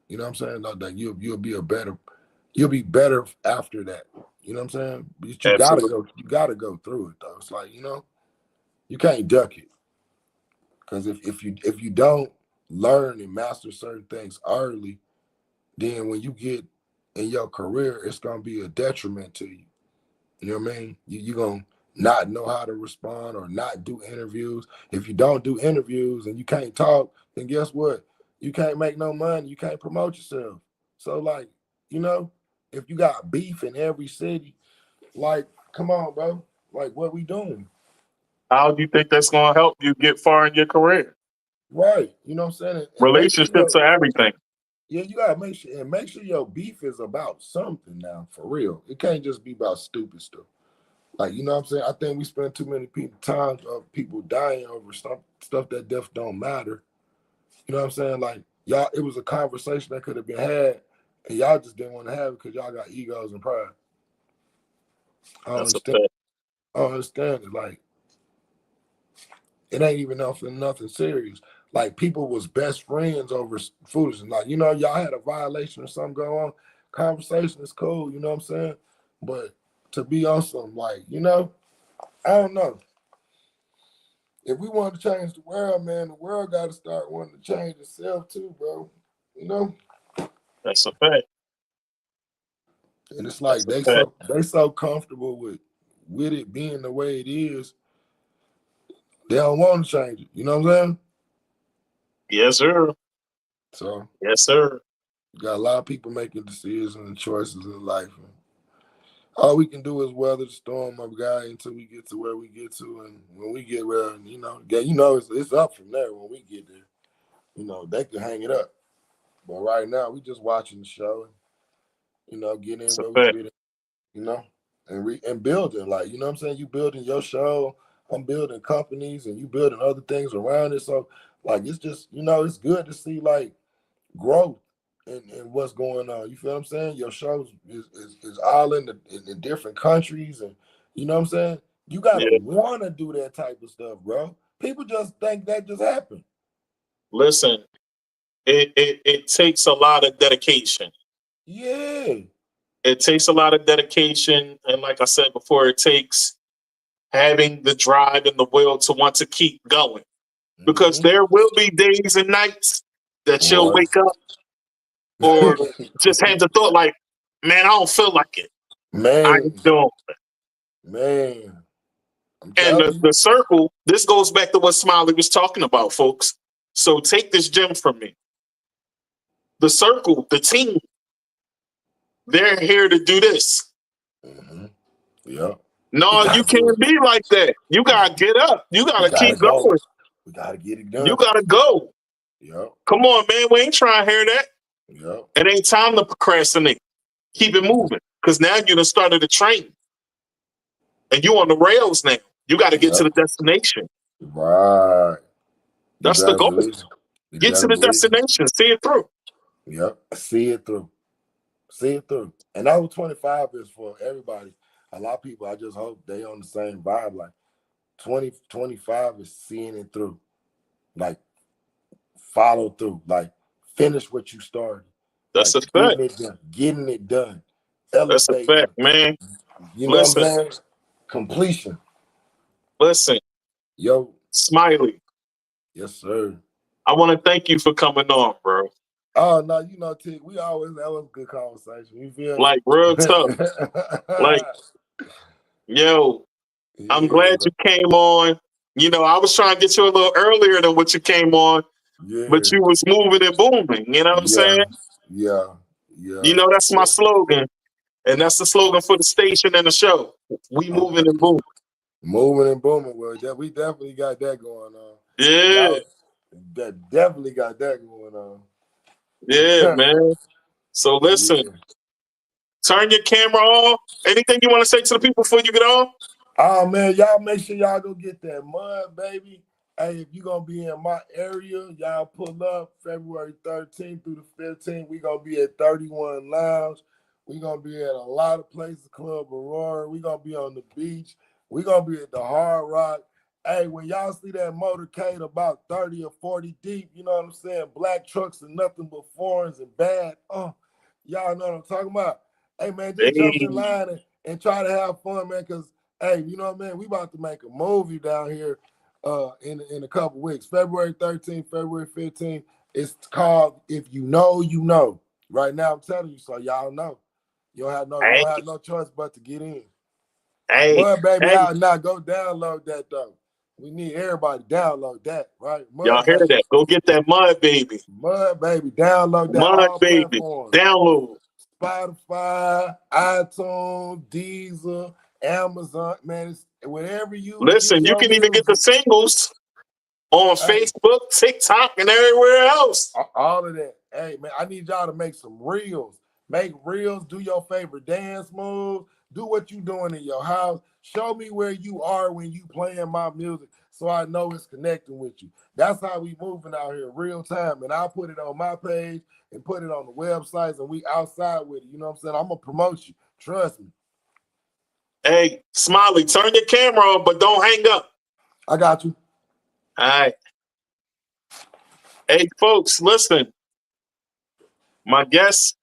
You know what I'm saying? Like that you'll be better after that. You know what I'm saying? But you gotta go through it though. It's like, you know, you can't duck it. Because if you don't learn and master certain things early, then when you get in your career, it's gonna be a detriment to you. You know what I mean? You're gonna not know how to respond or not do interviews. If you don't do interviews and you can't talk, then guess what? You can't make no money. You can't promote yourself. So like, you know, if you got beef in every city, like, come on, bro. Like, what we doing? How do you think that's going to help you get far in your career? Right. You know what I'm saying? And Relationships are everything. Yeah, you gotta make sure your beef is about something now, for real. It can't just be about stupid stuff. Like, you know what I'm saying? I think we spend too many times of people dying over stuff that death don't matter. You know what I'm saying? Like, y'all, it was a conversation that could have been had, and y'all just didn't want to have it because y'all got egos and pride. I don't understand it. Like, it ain't even nothing serious. Like, people was best friends over foolishness. Like, you know, y'all had a violation or something go on. Conversation is cool, you know what I'm saying? But to be on some, like, you know, I don't know. If we want to change the world, man, the world got to start wanting to change itself too, bro. You know? That's a fact. And it's like they so comfortable with it being the way it is, they don't want to change it. You know what I'm saying? Yes, sir. So yes, sir. You got a lot of people making decisions and choices in life. All we can do is weather the storm, my guy, until we get to where we get to. And when we get where, you know, it's up from there when we get there. You know, they can hang it up. But right now, we just watching the show and, you know, getting in where we get in, you know, and building. Like, you know what I'm saying? You building your show, I'm building companies, and you building other things around it. So, like, it's just, you know, it's good to see, like, growth and what's going on. You feel what I'm saying? Your shows is all in different countries, and you know what I'm saying? You gotta Yeah. want to do that type of stuff, bro. People just think that just happened. Listen, it takes a lot of dedication. Yeah. It takes a lot of dedication, and like I said before, it takes having the drive and the will to want to keep going. Because there will be days and nights that you'll Boy. wake up or just have the thought like, man, I don't feel like it. I Man, ain't doing it. man. I'm And telling you. the circle, this goes back to what Smiley was talking about, folks. So take this gem from me. The circle, the team, they're here to do this. Yeah. No, you can't be like that. You gotta get up. You gotta keep going. We gotta get it done. You gotta go. Yeah. Come on, man. We ain't trying to hear that. Yeah. It ain't time to procrastinate. Keep it moving. Because now you done started the train. And you on the rails now. You got to get to the destination. Right. That's the goal. Get to the destination. See it through. Yep. See it through. See it through. And that was 25 is for everybody. A lot of people, I just hope they on the same vibe. Like 25 is seeing it through. Like follow through. Like finish what you started. That's like, a fact. Getting it done. That's a fact, man. You know what I'm saying? Completion. Listen. Yo. Smiley. Yes, sir. I want to thank you for coming on, bro. Oh, no, you know, T, that was a good conversation. You feel like real tough. Like, yo, yeah, I'm glad you came on. You know, I was trying to get you a little earlier than what you came on, but you was moving and booming. You know what I'm saying? Yeah. You know, that's my slogan. And that's the slogan for the station and the show. We moving and booming. Moving and booming. Well, we definitely got that going on. Yeah. That definitely got that going on. Yeah, man. So listen, turn your camera off. Anything you want to say to the people before you get on? Oh, man, y'all make sure y'all go get that mud, baby. Hey, if you're going to be in my area, y'all pull up February 13th through the 15th. We're going to be at 31 Lounge. We're going to be at a lot of places, Club Aurora. We're going to be on the beach. We're going to be at the Hard Rock. Hey, when y'all see that motorcade about 30 or 40 deep, you know what I'm saying? Black trucks and nothing but foreigns and bad. Oh, y'all know what I'm talking about. Hey, man, just jump in line and try to have fun, man, because, hey, you know what I mean? We about to make a movie down here in a couple weeks. February 13th, February 15th. It's called If You Know, You Know. Right now, I'm telling you, so y'all know. You don't have no choice but to get in. Hey, Mud Baby out now. Go download that, though. We need everybody to download that, right? Y'all hear that? Go get that Mud Baby. Mud Baby. Download that. Mud all Baby. Platforms. Download. Spotify, iTunes, Deezer, Amazon. Man, it's wherever you listen. You can even get the singles on Facebook, TikTok, and everywhere else. All of that. Hey, man, I need y'all to make some reels. Make reels. Do your favorite dance moves. Do what you doing in your house. Show me where you are when you playing my music so I know it's connecting with you. That's how we moving out here real time. And I'll put it on my page and put it on the websites and we outside with it. You know what I'm saying? I'm going to promote you. Trust me. Hey, Smiley, turn your camera on, but don't hang up. I got you. All right. Hey, folks, listen. My guest,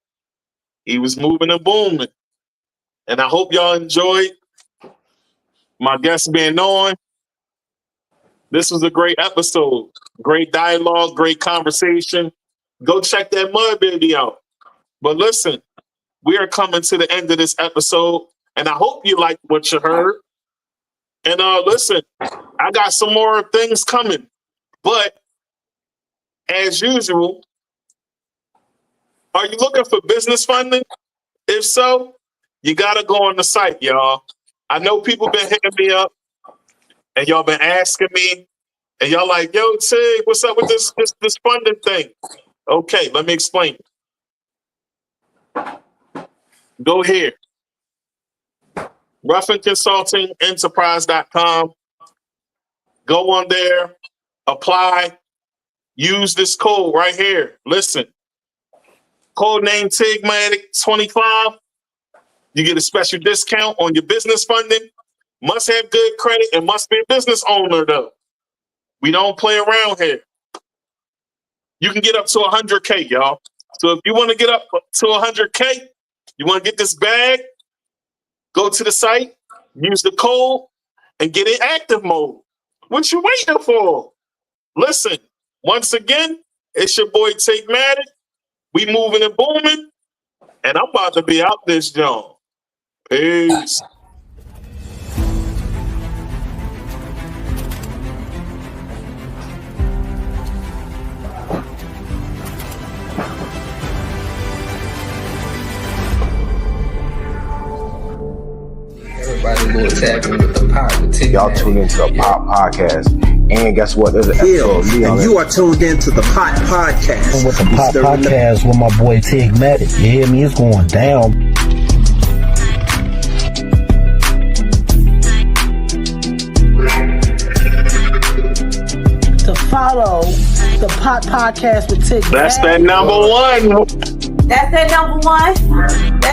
he was moving and booming. And I hope y'all enjoyed my guest being on. This was a great episode. Great dialogue, great conversation. Go check that Mud Baby out. But listen, we are coming to the end of this episode, and I hope you liked what you heard. And listen, I got some more things coming. But as usual, are you looking for business funding? If so, you got to go on the site, y'all. I know people been hitting me up, and y'all been asking me, and y'all like, yo, Tig, what's up with this funding thing? Okay, let me explain. Go here. RuffinConsultingEnterprise.com. Go on there, apply, use this code right here. Listen, Code name Tigmatic 25. You get a special discount on your business funding. Must have good credit and must be a business owner, though. We don't play around here. You can get up to 100K, y'all. So if you want to get up to 100K, you want to get this bag, go to the site, use the code, and get in active mode. What you waiting for? Listen, once again, it's your boy Tigmatic. We moving and booming, and I'm about to be out this joint. Peace. Everybody go tapping with the pop. Y'all tune into the Pop Podcast. And guess what? There's an episode of me on and you are tuned into the Pot Podcast. With the Pop Podcast with my boy Tigmatic. You hear me? It's going down. To follow the Pot Podcast with Tigmatic. That's that number one. That's that number one.